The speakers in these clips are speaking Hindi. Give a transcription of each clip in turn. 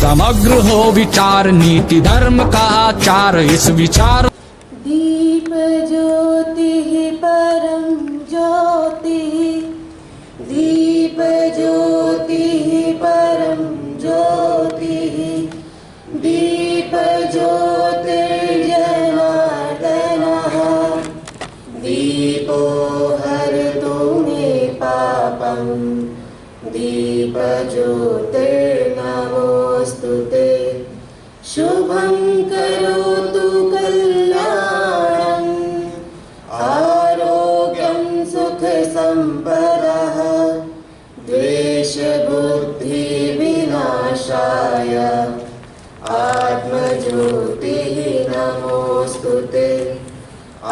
समग्र हो विचार, नीति धर्म का आचार, इस विचार। दीप ज्योति परम ज्योति, दीप ज्योति परम ज्योति, दीप ज्योतिर्जनार्दनः, दीपो हरतु मे पापम्, दीप ज्योतिर्नमोऽस्तुते, शुभं करोतु कल्याणम्, आरोग्यं सुख संपदः, द्वेष बुद्धि विनाशाय, आत्मज्योतिः नमोऽस्तुते,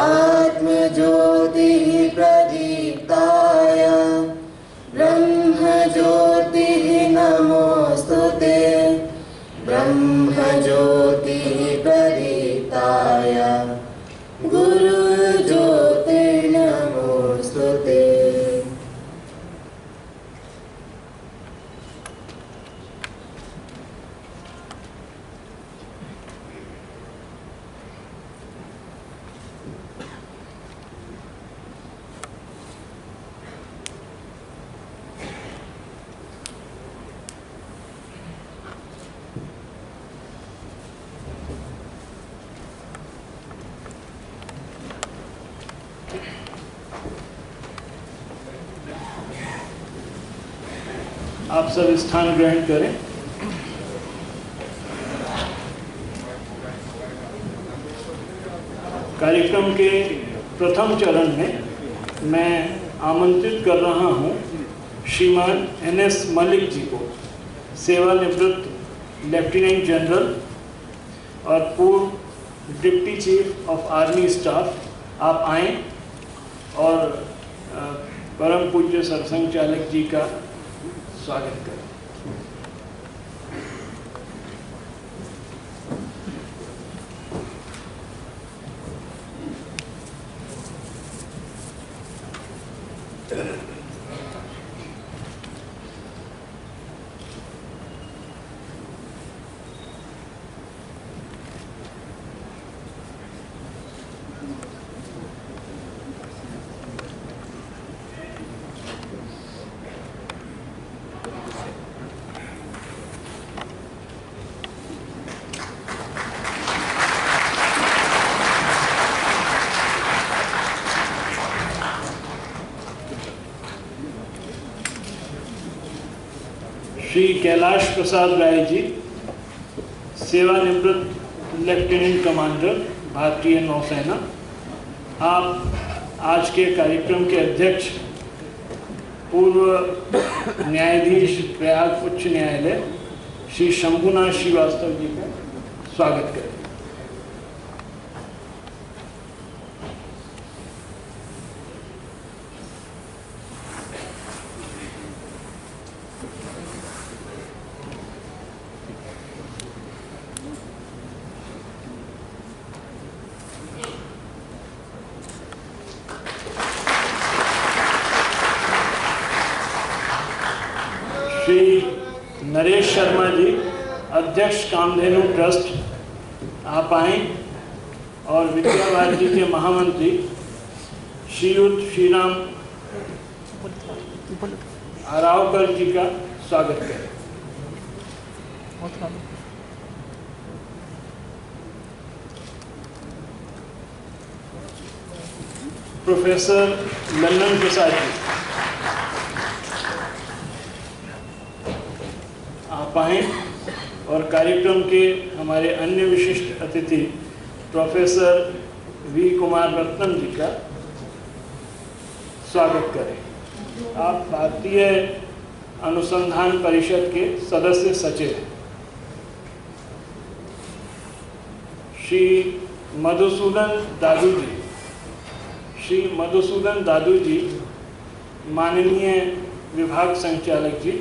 आत्मज्योतिः प्रदीप्ताय, ब्रह्मज्योतिः नमोऽस्तुते, ब्रह्मज्योतिः प्रदीप्ताय, गुरुज्योतिर्नमोऽस्तुते। आप सब स्थान ग्रहण करें। कार्यक्रम के प्रथम चरण में मैं आमंत्रित कर रहा हूं श्रीमान NS मलिक जी को, सेवानिवृत्त लेफ्टिनेंट जनरल और पूर्व deputy chief of army staff. आप आएं और परम पूज्य सरसंघ चालक जी का स्वागत करें। श्री कैलाश प्रसाद राय जी, सेवानिवृत्त लेफ्टिनेंट कमांडर, भारतीय नौसेना। आप आज के कार्यक्रम के अध्यक्ष, पूर्व न्यायाधीश प्रयाग उच्च न्यायालय श्री शंभुनाथ श्रीवास्तव जी का स्वागत करें। श्री नरेश शर्मा जी, अध्यक्ष कामधेनु ट्रस्ट, आप आएं और विद्या भारती के महामंत्री श्रीयुत श्रीराम आरावकर जी का स्वागत करें। प्रोफेसर लल्लन प्रसाद जी, आप आएं और कार्यक्रम के हमारे अन्य विशिष्ट अतिथि प्रोफेसर वी कुमार रत्नम जी का स्वागत करें। आप भारतीय अनुसंधान परिषद के सदस्य सचिव हैं। श्री मधुसूदन दादू जी, माननीय विभाग संचालक जी,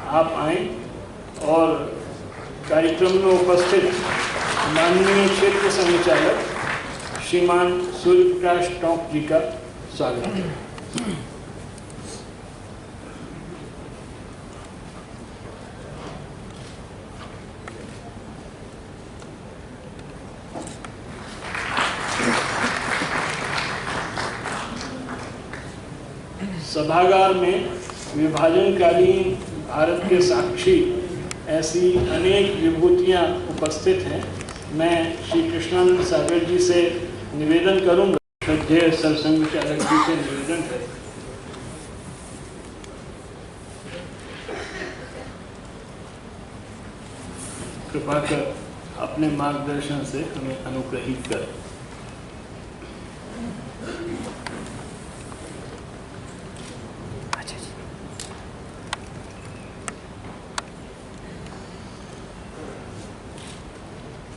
आप आएं और कार्यक्रम में उपस्थित माननीय क्षेत्र संचालक श्रीमान सूर्य प्रकाश टोंक जी का स्वागत है। सभागार में विभाजनकालीन भारत के साक्षी ऐसी अनेक विभूतियाँ उपस्थित हैं। मैं श्री कृष्णानंद सागर जी से निवेदन करूंगा, श्रद्धेय सरसंघ चालक जी से निवेदन है, कृपा कर अपने मार्गदर्शन से हमें अनुग्रहित कर।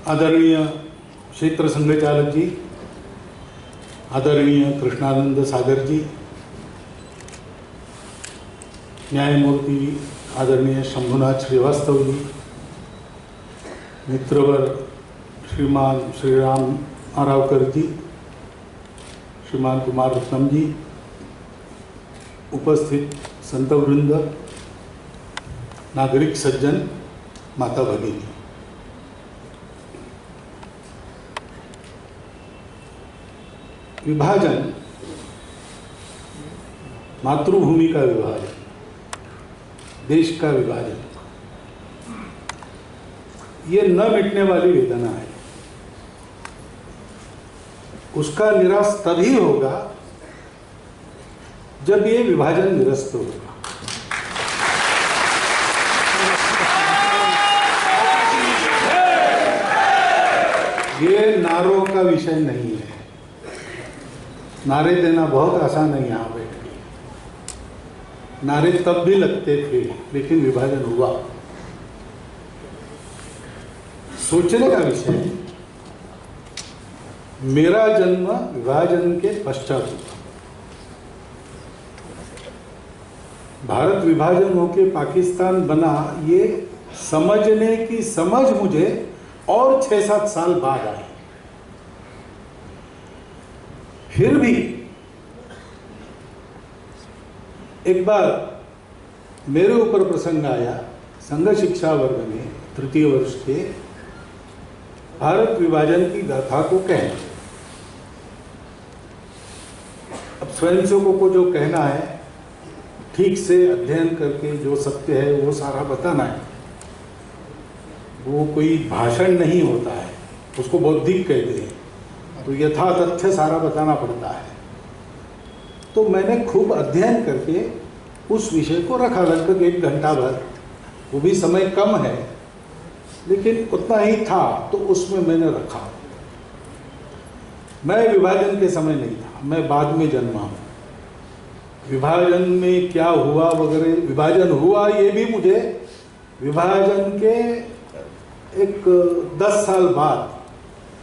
आदरणीय क्षेत्र संघ चालक जी, आदरणीय कृष्णानंद सागर जी, न्यायमूर्ति आदरणीय शंभुनाथ श्रीवास्तव जी, मित्रवर श्रीमान श्रीराम आरावकर जी, श्रीमान कुमार रत्नम जी, उपस्थित संतवृंद, नागरिक सज्जन, माता भगिनी, विभाजन, मातृभूमि का विभाजन, देश का विभाजन, ये न मिटने वाली वेदना है। उसका निराश तभी होगा जब ये विभाजन निरस्त होगा। ये नारों का विषय नहीं है। नारे देना बहुत आसान है यहाँ बैठ के। नारे तब भी लगते थे, लेकिन विभाजन हुआ। सोचने का विषय है। मेरा जन्म विभाजन के पश्चात हुआ। भारत विभाजन होके पाकिस्तान बना, ये समझने की समझ मुझे और 6-7 साल बाद आई। फिर भी एक बार मेरे ऊपर प्रसंग आया, संघ शिक्षा वर्ग में 3य वर्ष के भारत विभाजन की गाथा को कहना। अब स्वयंसेवकों को जो कहना है, ठीक से अध्ययन करके जो सत्य है वो सारा बताना है। वो कोई भाषण नहीं होता है, उसको बौद्धिक कहते हैं। तो यथा तथ्य सारा बताना पड़ता है। तो मैंने खूब अध्ययन करके उस विषय को रखा, लगभग 1 घंटा भर। वो भी समय कम है, लेकिन उतना ही था, तो उसमें मैंने रखा। मैं विभाजन के समय नहीं था, मैं बाद में जन्मा हूँ। विभाजन में क्या हुआ वगैरह, विभाजन हुआ ये भी मुझे विभाजन के एक 10 साल बाद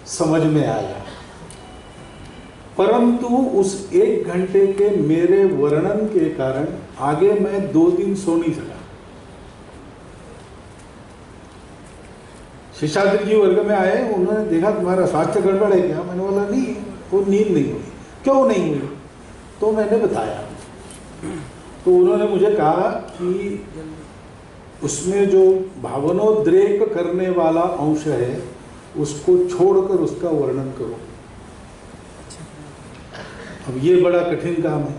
समझ में आया। परंतु उस 1 घंटे के मेरे वर्णन के कारण आगे मैं 2 दिन सो नहीं सका। शेषाद्रि जी वर्ग में आए, उन्होंने देखा तुम्हारा स्वास्थ्य गड़बड़ है क्या? मैंने बोला नहीं, वो नींद नहीं हुई। क्यों नहीं हुई? तो मैंने बताया। तो उन्होंने मुझे कहा कि उसमें जो भावनोद्रेक करने वाला अंश है, उसको छोड़कर उसका वर्णन करो। अब ये बड़ा कठिन काम है,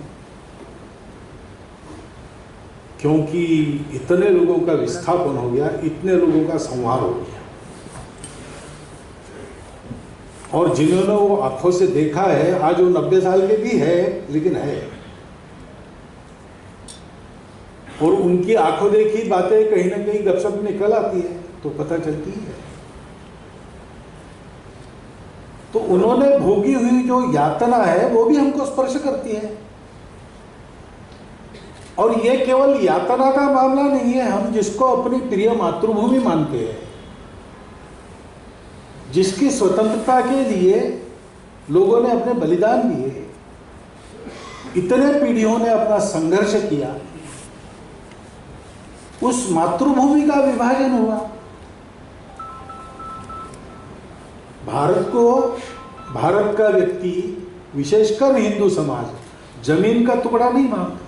क्योंकि इतने लोगों का विस्थापन हो गया, इतने लोगों का संहार हो गया, और जिन्होंने वो आंखों से देखा है, आज वो 90 साल के भी है, लेकिन है, और उनकी आंखों देखी बातें कहीं ना कहीं गपशप निकल आती है तो पता चलती है। तो उन्होंने भोगी हुई जो यातना है वो भी हमको स्पर्श करती है। और ये केवल यातना का मामला नहीं है। हम जिसको अपनी प्रिय मातृभूमि मानते हैं, जिसकी स्वतंत्रता के लिए लोगों ने अपने बलिदान दिए, इतने पीढ़ियों ने अपना संघर्ष किया, उस मातृभूमि का विभाजन हुआ। भारत का व्यक्ति, विशेषकर हिंदू समाज, जमीन का टुकड़ा नहीं मांगता।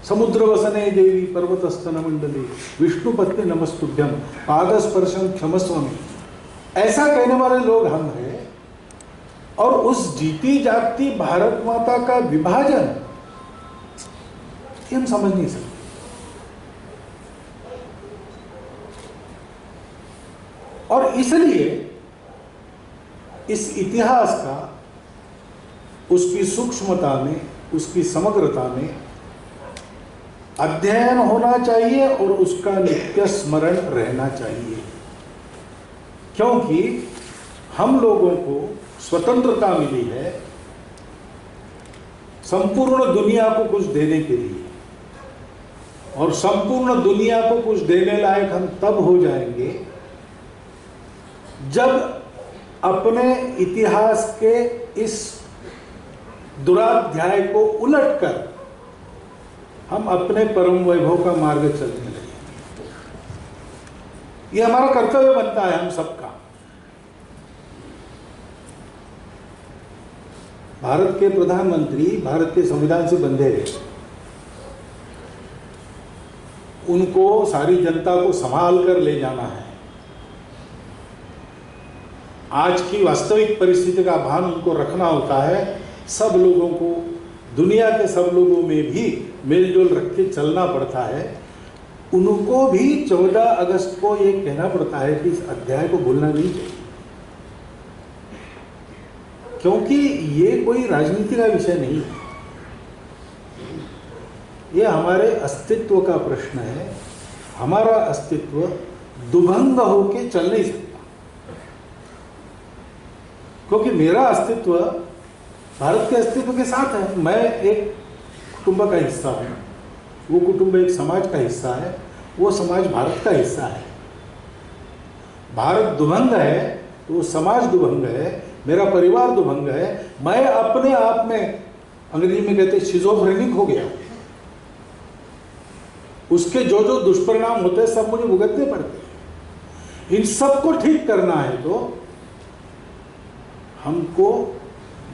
समुद्र वसने देवी पर्वतस्तन मंडली विष्णु पत्नी नमस्तुभ्यम पाद स्पर्शम क्षमस्वमी, ऐसा कहने वाले लोग हम हैं। और उस जीती जागती भारत माता का विभाजन ये हम समझ नहीं सकते। और इसलिए इस इतिहास का उसकी सूक्ष्मता में, उसकी समग्रता में अध्ययन होना चाहिए और उसका नित्य स्मरण रहना चाहिए, क्योंकि हम लोगों को स्वतंत्रता मिली है संपूर्ण दुनिया को कुछ देने के लिए, और संपूर्ण दुनिया को कुछ देने लायक हम तब हो जाएंगे जब अपने इतिहास के इस दुराध्याय को उलटकर हम अपने परम वैभव का मार्ग चलने लगे। यह हमारा कर्तव्य बनता है हम सबका। भारत के प्रधानमंत्री भारत के संविधान से बंधे हैं, उनको सारी जनता को संभाल कर ले जाना है। आज की वास्तविक परिस्थिति का भान उनको रखना होता है। सब लोगों को, दुनिया के सब लोगों में भी मेलजोल रख के चलना पड़ता है। उनको भी 14 अगस्त को ये कहना पड़ता है कि इस अध्याय को भूलना नहीं चाहिए, क्योंकि ये कोई राजनीति का विषय नहीं है। ये हमारे अस्तित्व का प्रश्न है। हमारा अस्तित्व दुभंग होके चल नहीं सकता, क्योंकि मेरा अस्तित्व भारत के अस्तित्व के साथ है। मैं एक कुटुंब का हिस्सा हूँ, वो कुटुंब एक समाज का हिस्सा है, वो समाज भारत का हिस्सा है। भारत दुभंग है तो वो समाज दुभंग है, मेरा परिवार दुभंग है। मैं अपने आप में, अंग्रेजी में कहते हैं शिजोफ्रेनिक हो गया। उसके जो जो दुष्परिणाम होते हैं सब मुझे भुगतने पड़ते हैं। इन सबको ठीक करना है तो हमको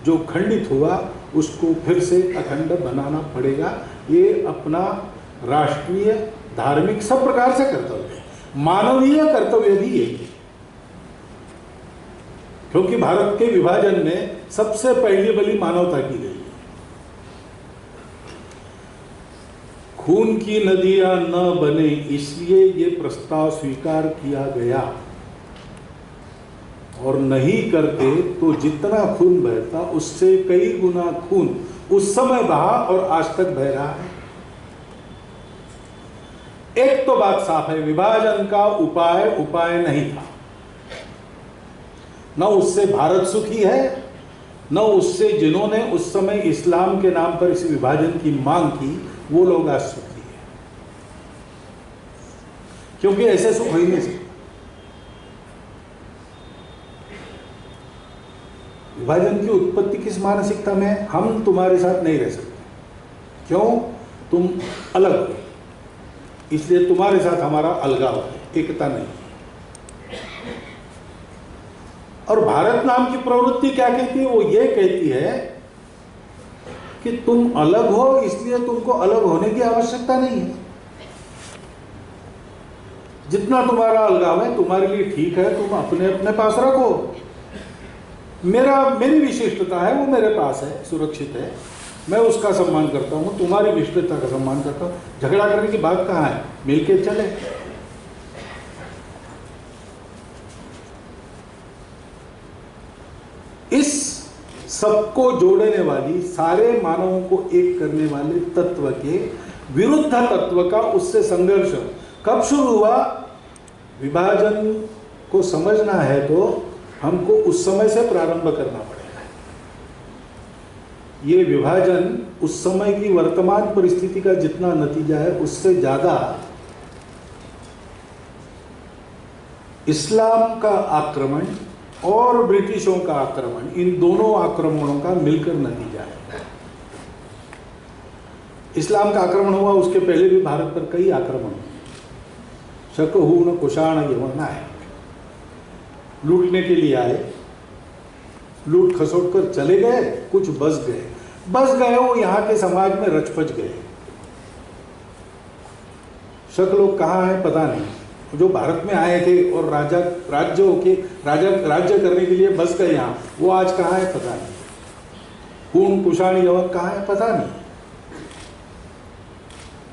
जो खंडित हुआ उसको फिर से अखंड बनाना पड़ेगा। ये अपना राष्ट्रीय, धार्मिक, सब प्रकार से कर्तव्य है। मानवीय कर्तव्य भी ये है, क्योंकि भारत के विभाजन में सबसे पहली बलि मानवता की गई है। खून की नदियां न बने इसलिए ये प्रस्ताव स्वीकार किया गया, और नहीं करते तो जितना खून बहता उससे कई गुना खून उस समय बहा और आज तक बह रहा है। एक तो बात साफ है, विभाजन का उपाय नहीं था। न उससे भारत सुखी है, न उससे जिन्होंने उस समय इस्लाम के नाम पर इस विभाजन की मांग की वो लोग आज सुखी है, क्योंकि ऐसे सुख हो ही नहीं सकता। विभाजन की उत्पत्ति किस मानसिकता में है? हम तुम्हारे साथ नहीं रह सकते। क्यों? तुम अलग हो, इसलिए तुम्हारे साथ हमारा अलगाव है, एकता नहीं। और भारत नाम की प्रवृत्ति क्या कहती है? वो ये कहती है कि तुम अलग हो, इसलिए तुमको अलग होने की आवश्यकता नहीं है। जितना तुम्हारा अलगाव है तुम्हारे लिए ठीक है, तुम अपने अपने पास रखो। मेरी विशिष्टता है वो मेरे पास है, सुरक्षित है, मैं उसका सम्मान करता हूँ, तुम्हारी विशिष्टता का सम्मान करता हूँ। झगड़ा करने की बात कहाँ है? मिलके चले। इस सबको जोड़ने वाली, सारे मानवों को एक करने वाले तत्व के विरुद्ध तत्व का उससे संघर्ष कब शुरू हुआ? विभाजन को समझना है तो हमको उस समय से प्रारंभ करना पड़ेगा। ये विभाजन उस समय की वर्तमान परिस्थिति का जितना नतीजा है उससे ज्यादा इस्लाम का आक्रमण और ब्रिटिशों का आक्रमण, इन दोनों आक्रमणों का मिलकर नतीजा है। इस्लाम का आक्रमण हुआ, उसके पहले भी भारत पर कई आक्रमण हुए। शकहून कुषाण यवना है, लूटने के लिए आए, लूट खसोट कर चले गए, कुछ बस गए, वो यहाँ के समाज में रच पच गए। शक लोग कहाँ हैं पता नहीं, जो भारत में आए थे और राज्य करने के लिए बस गए यहाँ, वो आज कहाँ है पता नहीं। पूर्ण कुषाण यवक कहाँ है पता नहीं।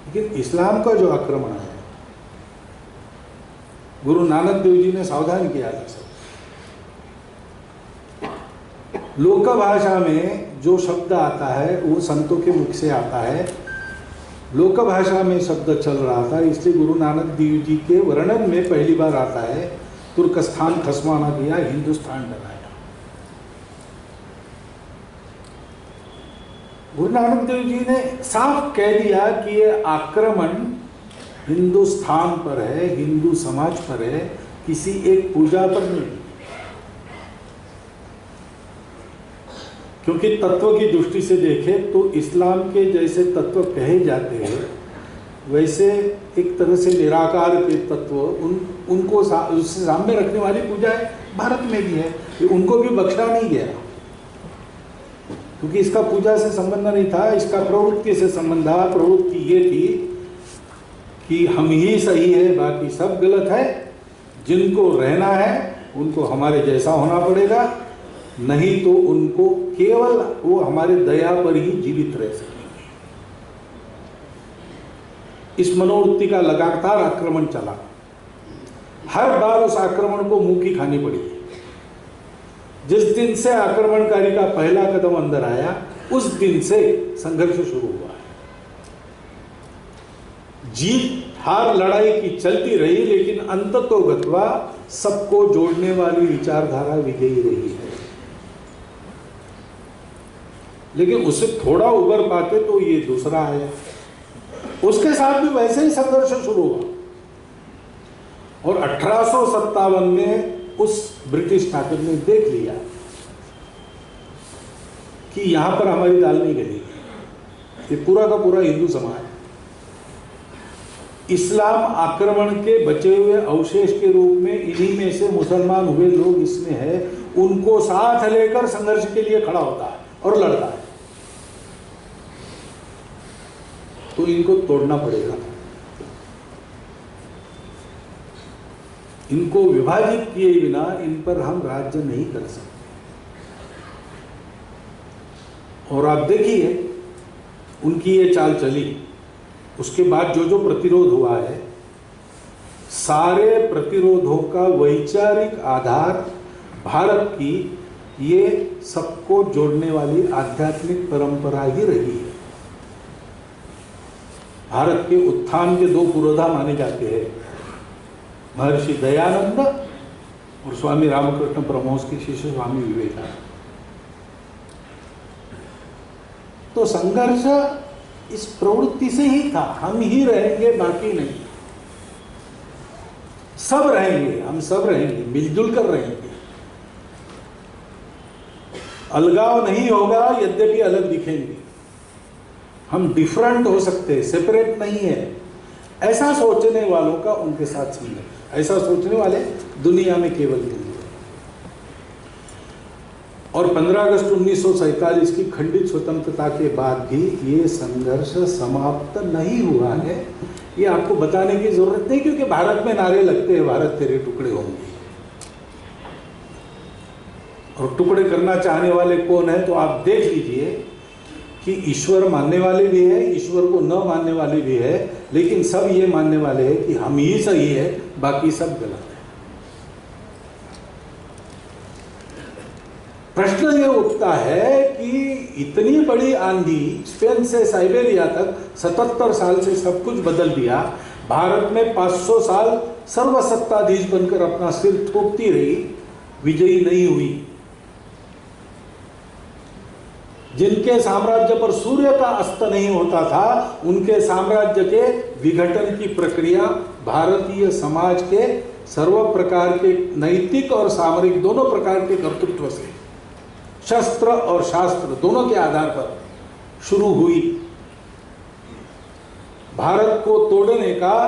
लेकिन इस्लाम का जो आक्रमण है, गुरु नानक देव जी ने सावधान किया था सब। लोक भाषा में जो शब्द आता है वो संतों के मुख से आता है। लोक भाषा में शब्द चल रहा था, इसलिए गुरु नानक देव जी के वर्णन में पहली बार आता है तुर्कस्तान खसमाना दिया, हिंदुस्तान डराया। गुरु नानक देव जी ने साफ कह दिया कि ये आक्रमण हिंदुस्तान पर है, हिंदू समाज पर है, किसी एक पूजा पर नहीं। क्योंकि तत्व की दृष्टि से देखें तो इस्लाम के जैसे तत्व कहे जाते हैं, वैसे एक तरह से निराकार के तत्व उनको उससे सामने रखने वाली पूजाएं भारत में भी है। उनको भी बख्शा नहीं गया, क्योंकि इसका पूजा से संबंध नहीं था, इसका प्रवृत्ति से संबंध था। प्रवृत्ति ये थी कि हम ही सही है, बाकी सब गलत है। जिनको रहना है उनको हमारे जैसा होना पड़ेगा, नहीं तो उनको केवल वो हमारे दया पर ही जीवित रह सकेंगे। इस मनोवृत्ति का लगातार आक्रमण चला। हर बार उस आक्रमण को मुंह की खानी पड़ी। जिस दिन से आक्रमणकारी का पहला कदम अंदर आया, उस दिन से संघर्ष शुरू हुआ है। जीत हार लड़ाई की चलती रही, लेकिन अंततोगत्वा सबको जोड़ने वाली विचारधारा विजयी रही है। लेकिन उससे थोड़ा उबर पाते तो ये दूसरा आया, उसके साथ भी वैसे ही संघर्ष शुरू हुआ। और 1857 में उस ब्रिटिश ताकत ने देख लिया कि यहां पर हमारी दाल नहीं गलेगी। ये पूरा का पूरा हिंदू समाज इस्लाम आक्रमण के बचे हुए अवशेष के रूप में, इन्हीं में से मुसलमान हुए लोग इसमें है, उनको साथ लेकर संघर्ष के लिए खड़ा होता है और लड़ता है। तो इनको तोड़ना पड़ेगा, इनको विभाजित किए बिना इन पर हम राज्य नहीं कर सकते। और आप देखिए उनकी ये चाल चली। उसके बाद जो जो प्रतिरोध हुआ है, सारे प्रतिरोधों का वैचारिक आधार भारत की ये सबको जोड़ने वाली आध्यात्मिक परंपरा ही रही है। भारत के उत्थान के दो पुरोधा माने जाते हैं, महर्षि दयानंद और स्वामी रामकृष्ण परमहंस के शिष्य स्वामी विवेकानंद। तो संघर्ष इस प्रवृत्ति से ही था, हम ही रहेंगे बाकी नहीं, सब रहेंगे, हम सब रहेंगे, मिलजुल कर रहेंगे। अलगाव नहीं होगा, यद्यपि अलग दिखेंगे, हम डिफरेंट हो सकते हैं, सेपरेट नहीं है। ऐसा सोचने वालों का उनके साथ संघर्ष, ऐसा सोचने वाले दुनिया में केवल नहीं है। और 15 अगस्त 1947 की खंडित स्वतंत्रता के बाद भी ये संघर्ष समाप्त नहीं हुआ है। ये आपको बताने की जरूरत नहीं, क्योंकि भारत में नारे लगते हैं, भारत तेरे टुकड़े होंगे। और टुकड़े करना चाहने वाले कौन है, तो आप देख लीजिए कि ईश्वर मानने वाले भी है, ईश्वर को न मानने वाले भी है, लेकिन सब ये मानने वाले हैं कि हम ही सही है, बाकी सब गलत है। प्रश्न ये उठता है कि इतनी बड़ी आंधी, स्पेन से साइबेरिया तक 77 साल से सब कुछ बदल दिया, भारत में 500 साल सर्वसत्ताधीश बनकर अपना सिर थोपती रही, विजयी नहीं हुई। जिनके साम्राज्य पर सूर्य का अस्त नहीं होता था, उनके साम्राज्य के विघटन की प्रक्रिया भारतीय समाज के सर्व प्रकार के नैतिक और सामरिक दोनों प्रकार के कर्तृत्व से, शस्त्र और शास्त्र दोनों के आधार पर शुरू हुई। भारत को तोड़ने का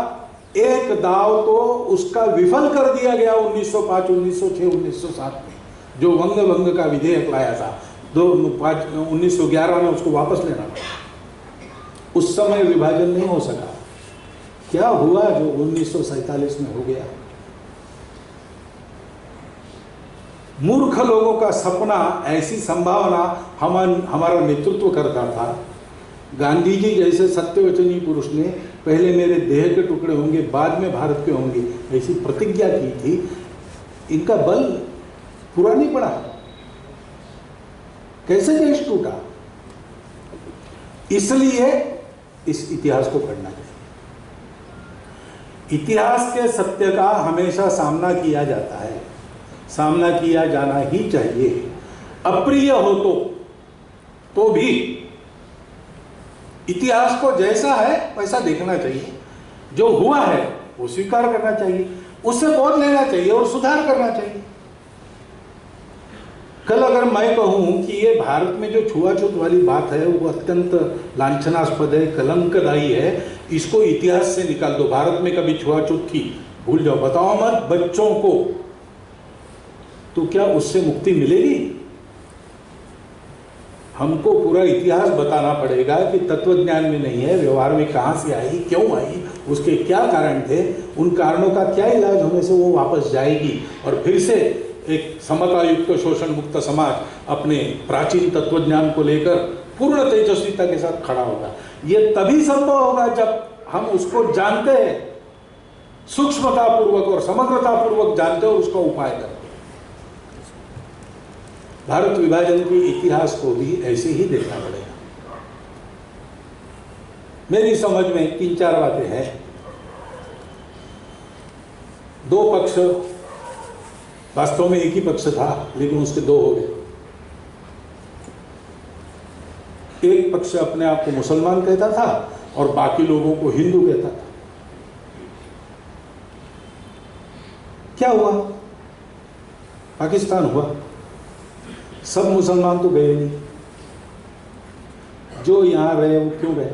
एक दाव तो उसका विफल कर दिया गया 1905, 1906, 1907 में, जो वंग भंग का विधेयक लाया था। 1911 में उसको वापस लेना पड़ा। उस समय विभाजन नहीं हो सका, क्या हुआ जो 1947 में हो गया? मूर्ख लोगों का सपना, ऐसी संभावना हमारा नेतृत्व करता था। गांधी जी जैसे सत्यवचनी पुरुष ने पहले मेरे देह के टुकड़े होंगे, बाद में भारत के होंगे, ऐसी प्रतिज्ञा की थी। इनका बल पूरा नहीं पड़ा। कैसे देश टूटा? इसलिए इस इतिहास को पढ़ना चाहिए। इतिहास के सत्य का हमेशा सामना किया जाता है, सामना किया जाना ही चाहिए। अप्रिय हो तो भी इतिहास को जैसा है वैसा देखना चाहिए। जो हुआ है वो स्वीकार करना चाहिए, उससे बोध लेना चाहिए और सुधार करना चाहिए। कल अगर मैं कहूं कि ये भारत में जो छुआछूत वाली बात है वो अत्यंत लांछनास्पद है, कलंकदायी है, इसको इतिहास से निकाल दो, भारत में कभी छुआछूत थी, भूल जाओ, बताओ मत बच्चों को, तो क्या उससे मुक्ति मिलेगी? हमको पूरा इतिहास बताना पड़ेगा कि तत्वज्ञान में नहीं है, व्यवहार में कहां से आई, क्यों आई, उसके क्या कारण थे, उन कारणों का क्या इलाज होने से वो वापस जाएगी और फिर से एक समतायुक्त शोषण मुक्त समाज अपने प्राचीन तत्वज्ञान को लेकर पूर्ण तेजस्विता के साथ खड़ा होगा। ये तभी संभव होगा जब हम उसको जानते हैं, सूक्ष्मतापूर्वक और समग्रतापूर्वक जानते हैं और उसका उपाय करते हैं। भारत विभाजन के इतिहास को भी ऐसे ही देखना पड़ेगा। मेरी समझ में 3-4 बातें हैं। 2 पक्ष, वास्तव में एक ही पक्ष था लेकिन उसके 2 हो गए। एक पक्ष अपने आप को मुसलमान कहता था और बाकी लोगों को हिंदू कहता था। क्या हुआ? पाकिस्तान हुआ। सब मुसलमान तो गए नहीं, जो यहां रहे वो क्यों रहे?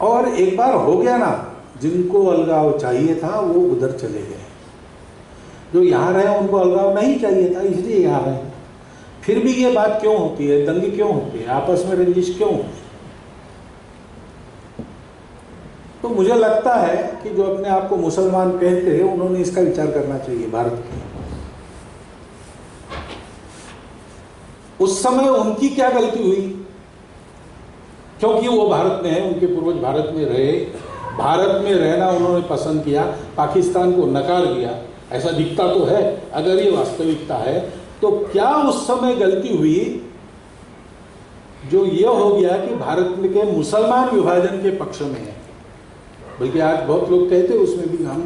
और एक बार हो गया ना, जिनको अलगाव चाहिए था वो उधर चले गए, जो यहां रहे उनको अलगाव नहीं चाहिए था इसलिए यहां रहे। फिर भी ये बात क्यों होती है, दंगे क्यों होते हैं, आपस में रंजिश क्यों होती है? तो मुझे लगता है कि जो अपने आप को मुसलमान कहते हैं उन्होंने इसका विचार करना चाहिए। भारत के उस समय उनकी क्या गलती हुई? क्योंकि वो भारत में है, उनके पूर्वज भारत में रहे, भारत में रहना उन्होंने पसंद किया, पाकिस्तान को नकार दिया, ऐसा दिखता तो है। अगर ये वास्तविकता है तो क्या उस समय गलती हुई जो ये हो गया कि भारत के मुसलमान विभाजन के पक्ष में है? बल्कि आज बहुत लोग कहते हैं उसमें भी हम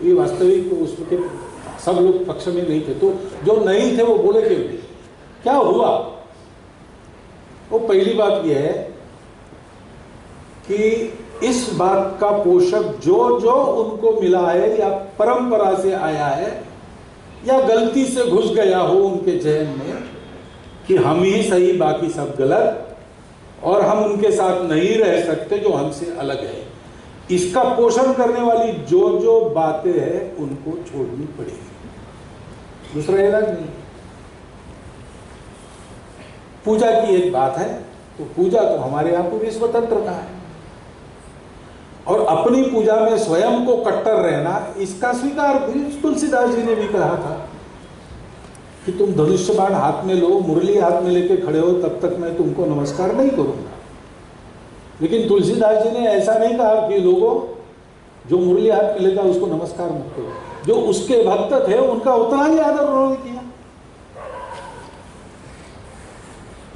ये वास्तविक उसके सब लोग पक्ष में नहीं थे, तो जो नहीं थे वो बोले क्यों नहीं? क्या हुआ? वो पहली बात यह है कि इस बात का पोषक जो जो उनको मिला है या परंपरा से आया है या गलती से घुस गया हो उनके जहन में कि हम ही सही बाकी सब गलत और हम उनके साथ नहीं रह सकते जो हमसे अलग है, इसका पोषण करने वाली जो जो बातें हैं उनको छोड़नी पड़ेगी। दूसरा इलाज नहीं। पूजा की एक बात है तो पूजा तो हमारे यहाँ पूरी स्वतंत्रता है और अपनी पूजा में स्वयं को कट्टर रहना इसका स्वीकार तुलसीदास जी ने भी कहा था कि तुम धनुष्य बाण हाथ में लो, मुरली हाथ में लेके खड़े हो, तब तक मैं तुमको नमस्कार नहीं करूंगा। लेकिन तुलसीदास जी ने ऐसा नहीं कहा कि लोगों जो मुरली हाथ में लेता उसको नमस्कार मत करो, जो उसके भक्त थे उनका उतना ही आदर उन्होंने किया।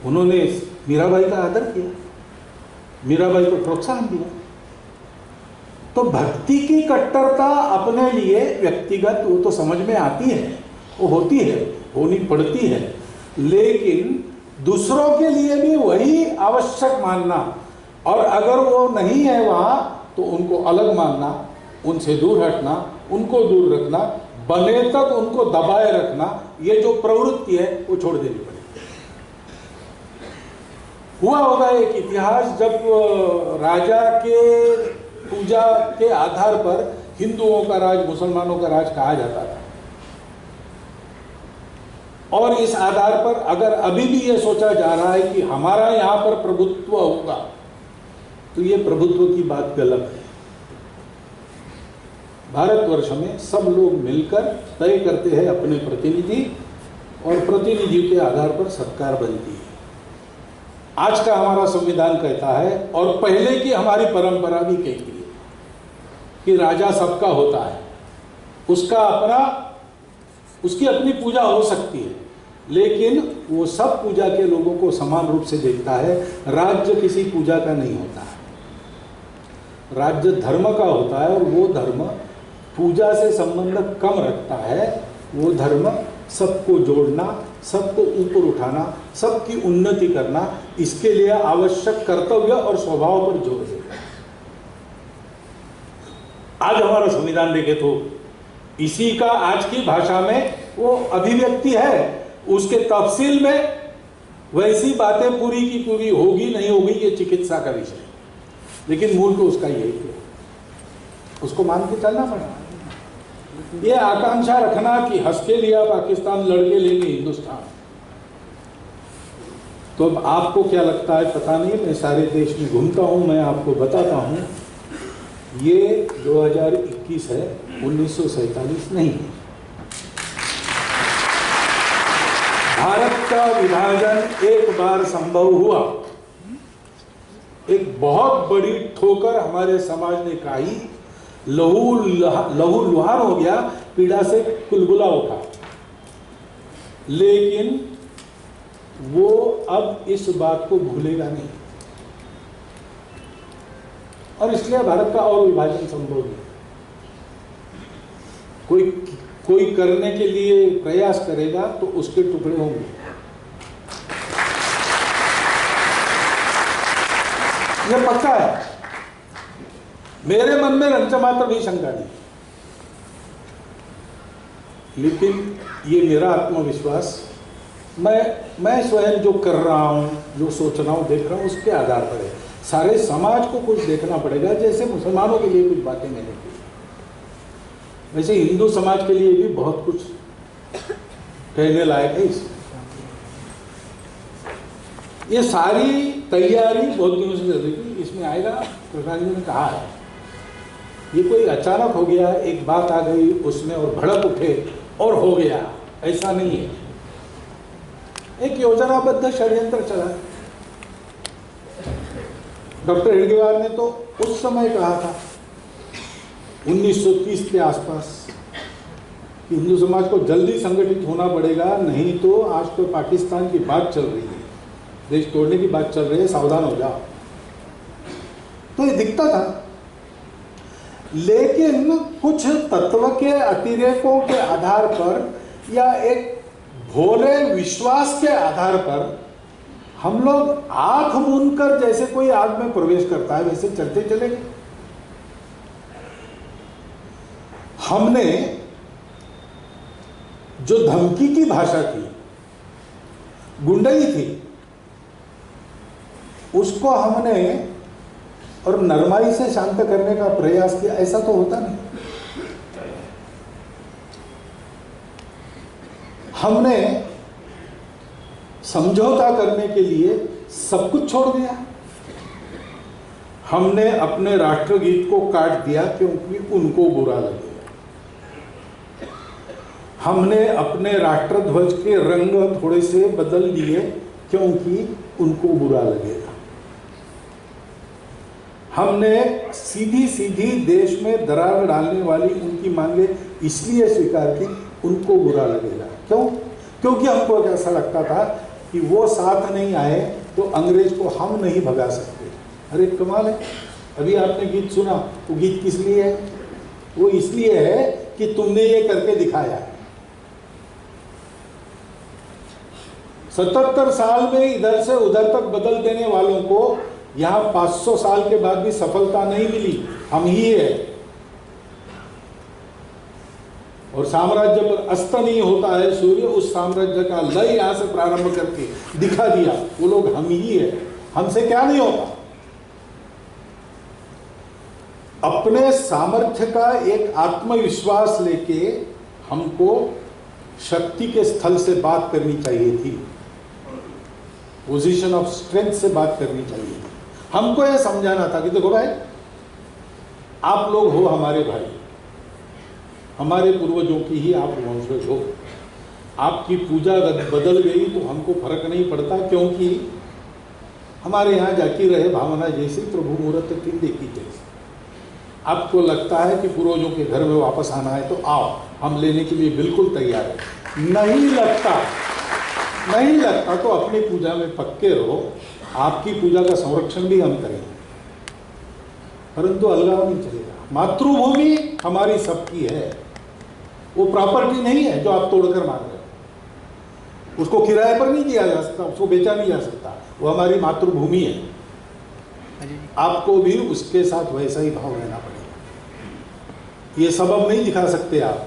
उन्होंने मीराबाई का आदर किया, मीराबाई को प्रोत्साहन दिया। तो भक्ति की कट्टरता अपने लिए व्यक्तिगत वो तो समझ में आती है, वो होती है, होनी पड़ती है, लेकिन दूसरों के लिए भी वही आवश्यक मानना और अगर वो नहीं है वहाँ तो उनको अलग मानना, उनसे दूर हटना, उनको दूर रखना, बने तक उनको दबाए रखना, ये जो प्रवृत्ति है वो छोड़ देनी पड़ेगी। हुआ होगा एक इतिहास जब राजा के पूजा के आधार पर हिंदुओं का राज, मुसलमानों का राज कहा जाता था और इस आधार पर अगर अभी भी ये सोचा जा रहा है कि हमारा यहाँ पर प्रभुत्व होगा तो ये प्रभुत्व की बात गलत है। भारतवर्ष में सब लोग मिलकर तय करते हैं अपने प्रतिनिधि, और प्रतिनिधि के आधार पर सरकार बनती है। आज का हमारा संविधान कहता है, और पहले की हमारी परंपरा भी कहती है, कि राजा सबका होता है, उसकी अपनी पूजा हो सकती है, लेकिन वो सब पूजा के लोगों को समान रूप से देखता है। राज्य किसी पूजा का नहीं होता है, राज्य धर्म का होता है, और वो धर्म पूजा से संबंध कम रखता है। वो धर्म सबको जोड़ना, सबको ऊपर उठाना, सबकी उन्नति करना, इसके लिए आवश्यक कर्तव्य और स्वभाव पर जोर देता है। आज हमारा संविधान देखे तो इसी का आज की भाषा में वो अभिव्यक्ति है। उसके तफसील में वैसी बातें पूरी की पूरी होगी नहीं होगी ये चिकित्सा का विषय है, लेकिन मूल तो उसका यही है, उसको मान के चलना पड़ा। ये आकांक्षा रखना कि हंस के लिया पाकिस्तान, लड़के लेंगे हिंदुस्तान, तो अब आपको क्या लगता है पता नहीं, मैं सारे देश में घूमता हूं, मैं आपको बताता हूं, ये 2021 है, 1947 नहीं है। भारत का विभाजन एक बार संभव हुआ, एक बहुत बड़ी ठोकर हमारे समाज ने खाई, लहू लुहान हो गया, पीड़ा से कुलबुला उठा, लेकिन वो अब इस बात को भूलेगा नहीं, और इसलिए भारत का और विभाजन संभव नहीं। कोई करने के लिए प्रयास करेगा तो उसके टुकड़े होंगे। यह पक्का है, मेरे मन में रंचमात्र भी शंका नहीं, लेकिन ये मेरा आत्मविश्वास, मैं स्वयं जो कर रहा हूं, जो सोच रहा हूं, देख रहा हूं, उसके आधार पर है। सारे समाज को कुछ देखना पड़ेगा, जैसे मुसलमानों के लिए कुछ बातें मैंने की, वैसे हिंदू समाज के लिए भी बहुत कुछ कहने लायक है। ये सारी तैयारी बहुत दिनों से चल रही थी, इसमें आएगा, प्रधान जी ने कहा है, ये कोई अचानक हो गया, एक बात आ गई उसमें और भड़क उठे और हो गया, ऐसा नहीं है। एक योजनाबद्ध षड्यंत्र चला। डॉक्टर हेडगेवार ने तो उस समय कहा था 1930 के आसपास कि हिंदू समाज को जल्दी संगठित होना पड़ेगा, नहीं तो आज तो पाकिस्तान की बात चल रही है, देश तोड़ने की बात चल रही है, सावधान हो जाओ। तो ये दिखता था, लेकिन कुछ तत्व के अतिरेकों के आधार पर या एक भोले विश्वास के आधार पर हम लोग आंख मूंदकर जैसे कोई आग में प्रवेश करता है वैसे चलते चले गए। हमने जो धमकी की भाषा की, गुंडई थी, उसको हमने और नरमाई से शांत करने का प्रयास किया, ऐसा तो होता नहीं। हमने समझौता करने के लिए सब कुछ छोड़ दिया। हमने अपने राष्ट्रगीत को काट दिया क्योंकि उनको बुरा लगेगा। हमने अपने राष्ट्रध्वज के रंग थोड़े से बदल दिए क्योंकि उनको बुरा लगेगा। हमने सीधी सीधी देश में दरार डालने वाली उनकी मांगे इसलिए स्वीकार की, उनको बुरा लगेगा। क्यों? क्योंकि हमको ऐसा लगता था कि वो साथ नहीं आए तो अंग्रेज को हम नहीं भगा सकते। अरे कमाल है, अभी आपने गीत सुना, वो गीत किस लिए है? वो इसलिए है कि तुमने ये करके दिखाया। 77 साल में इधर से उधर तक बदल देने वालों को यहाँ 500 साल के बाद भी सफलता नहीं मिली, हम ही है। और साम्राज्य पर अस्त नहीं होता है सूर्य, उस साम्राज्य का लय यहां से प्रारंभ करके दिखा दिया, वो लोग हम ही है। हमसे क्या नहीं होता। अपने सामर्थ्य का एक आत्मविश्वास लेके हमको शक्ति के स्थल से बात करनी चाहिए थी, पोजीशन ऑफ स्ट्रेंथ से बात करनी चाहिए थी। हमको यह समझाना था कि देखो भाई, आप लोग हो हमारे भाई, हमारे पूर्वजों की ही आप वंशज हो। आपकी पूजा बदल गई तो हमको फर्क नहीं पड़ता, क्योंकि हमारे यहाँ जाकी रहे भावना जैसी, प्रभु मुहूर्त पिंडे की जैसी। आपको लगता है कि पूर्वजों के घर में वापस आना है तो आओ, हम लेने के लिए बिल्कुल तैयार है। नहीं लगता तो अपनी पूजा में पक्के रहो, आपकी पूजा का संरक्षण भी हम करेंगे, परंतु अलगाव नहीं चलेगा। मातृभूमि हमारी सबकी है, वो प्रॉपर्टी नहीं है जो आप तोड़कर मार रहे हो। उसको किराए पर नहीं दिया जा सकता, उसको बेचा नहीं जा सकता, वो हमारी मातृभूमि है। आपको भी उसके साथ वैसा ही भाव रहना पड़ेगा। ये सबब नहीं दिखा सकते आप।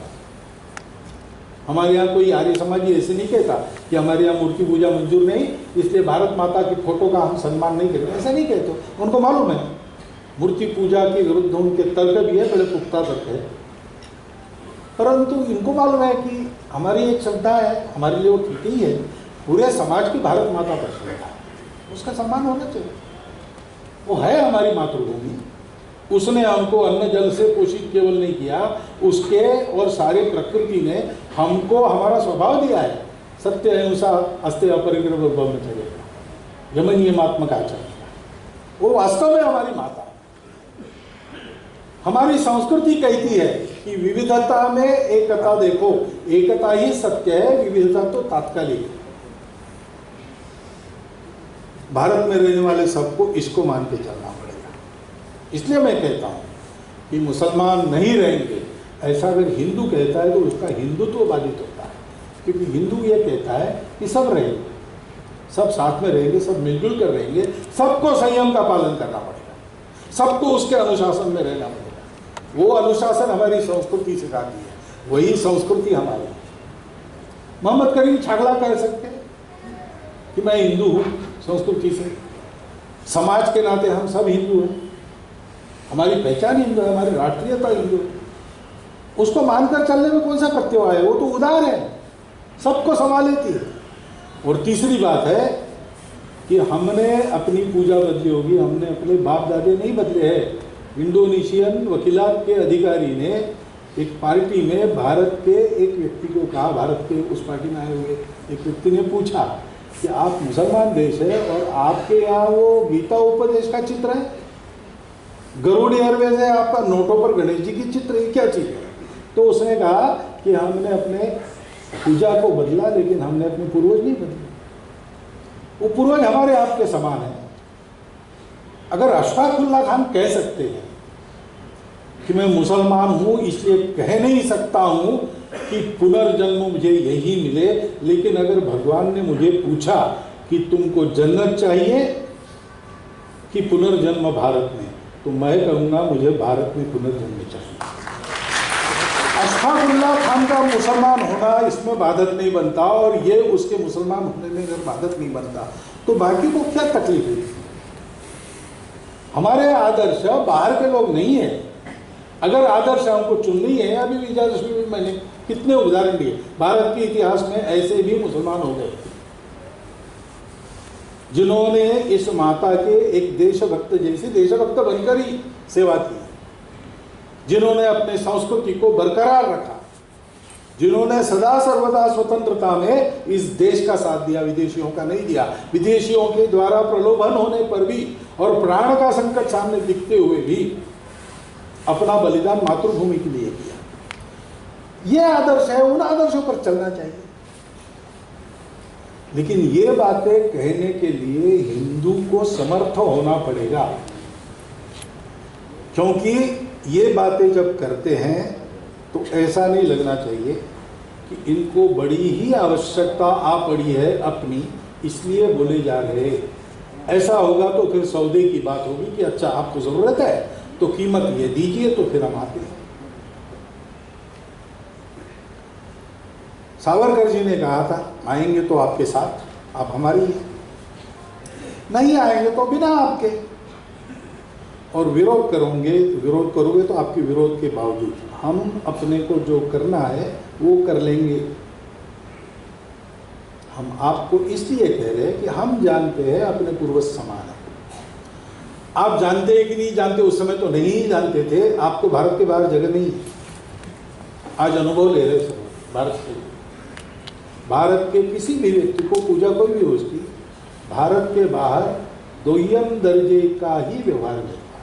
हमारे यहाँ कोई आर्य समाजी ऐसे नहीं कहता कि हमारे यहाँ मूर्ति पूजा मंजूर नहीं, इसलिए भारत माता की फोटो का हम सम्मान नहीं करते, ऐसा नहीं कहते। उनको मालूम है मूर्ति पूजा के विरुद्ध उनके तर्क भी है, बड़े पुख्ता तर्क है, परंतु इनको मालूम है कि हमारी एक श्रद्धा है, हमारे लिए वो ठीक ही है। पूरे समाज की भारत माता पर श्रद्धा है, उसका सम्मान होना चाहिए। वो है हमारी मातृभूमि, उसने हमको अन्न जल से पोषित केवल नहीं किया, उसके और सारे प्रकृति ने हमको हमारा स्वभाव दिया है। सत्य अहिंसा अस्ते अपरिग्रह में चलेगा, यम नियमात्मक आचरण। वो वास्तव में हमारी माता। हमारी संस्कृति कहती है कि विविधता में एकता देखो, एकता ही सत्य है, विविधता तो तात्कालिक है। भारत में रहने वाले सबको इसको मान के चलना पड़ेगा। इसलिए मैं कहता हूँ कि मुसलमान नहीं रहेंगे, ऐसा अगर हिंदू कहता है तो उसका हिंदुत्व बाधित होता है, क्योंकि हिंदू ये कहता है कि सब रहेंगे, सब साथ में रहेंगे, सब मिलजुल कर रहेंगे, सबको संयम का पालन करना पड़ेगा, सबको उसके अनुशासन में रहना पड़ेगा। वो अनुशासन हमारी संस्कृति सिखाती है, वही संस्कृति हमारी है। मोहम्मद करीम छागला कह सकते हैं कि मैं हिंदू हूँ संस्कृति से, समाज के नाते हम सब हिंदू हैं, हमारी पहचान हिंदू है, हमारी राष्ट्रीयता हिंदू है। उसको मानकर चलने में कौन सा प्रत्यय है? वो तो उदार है, सबको संभाल लेती है। और तीसरी बात है कि हमने अपनी पूजा बदली होगी, हमने अपने बाप दादे नहीं बदले हैं। इंडोनेशियन वकीलात के अधिकारी ने एक पार्टी में भारत के एक व्यक्ति को कहा, भारत के उस पार्टी में आए हुए एक व्यक्ति ने पूछा कि आप मुसलमान देश है और आपके यहाँ वो गीता उपदेश का चित्र है, गरुड़ एयरवेज है आपका, नोटों पर गणेश जी की चित्र है, क्या चीज़ है? तो उसने कहा कि हमने अपने पूजा को बदला, लेकिन हमने अपने पूर्वज नहीं बदले। वो पूर्वज हमारे आपके समान है। अगर अशफाकुल्ला खान कह सकते हैं कि मैं मुसलमान हूँ, इसलिए कह नहीं सकता हूँ कि पुनर्जन्म मुझे यही मिले, लेकिन अगर भगवान ने मुझे पूछा कि तुमको जन्नत चाहिए कि पुनर्जन्म भारत में, तो मैं कहूँगा मुझे भारत में पुनर्जन्म चाहिए। अशफाकुल्ला खान का मुसलमान होना इसमें बाधक नहीं बनता, और ये उसके मुसलमान होने में अगर बाधक नहीं बनता तो बाकी को क्या तकलीफ है? हमारे आदर्श बाहर के लोग नहीं है। अगर आदर्श हमको चुननी है, अभी विजयदशमी में मैंने कितने उदाहरण दिए, भारत के इतिहास में ऐसे भी मुसलमान हो गए जिन्होंने इस माता के एक देशभक्त जैसे देशभक्त बनकर ही सेवा की, जिन्होंने अपने संस्कृति को बरकरार रखा, जिन्होंने सदा सर्वदा स्वतंत्रता में इस देश का साथ दिया, विदेशियों का नहीं दिया। विदेशियों के द्वारा प्रलोभन होने पर भी और प्राण का संकट सामने दिखते हुए भी अपना बलिदान मातृभूमि के लिए किया। ये आदर्श है, उन आदर्शों पर चलना चाहिए। लेकिन ये बातें कहने के लिए हिंदू को समर्थ होना पड़ेगा, क्योंकि ये बातें जब करते हैं तो ऐसा नहीं लगना चाहिए कि इनको बड़ी ही आवश्यकता आ पड़ी है अपनी, इसलिए बोले जा रहे। ऐसा होगा तो फिर सौदे की बात होगी कि अच्छा आपको ज़रूरत है तो कीमत ये दीजिए, तो फिर हम आते हैं। सावरकर जी ने कहा था, आएंगे तो आपके साथ, आप हमारी हैं, नहीं आएंगे तो बिना आपके, और विरोध करोगे तो आपके विरोध के बावजूद हम अपने को जो करना है वो कर लेंगे। हम आपको इसलिए कह रहे हैं कि हम जानते हैं अपने पूर्वज समान है, आप जानते हैं कि नहीं जानते, उस समय तो नहीं ही जानते थे, आपको भारत के बाहर जगह नहीं है। आज अनुभव ले रहे सब भारत से। भारत के किसी भी व्यक्ति को, पूजा कोई भी हो उसकी, भारत के बाहर दोयम दर्जे का ही व्यवहार मिलता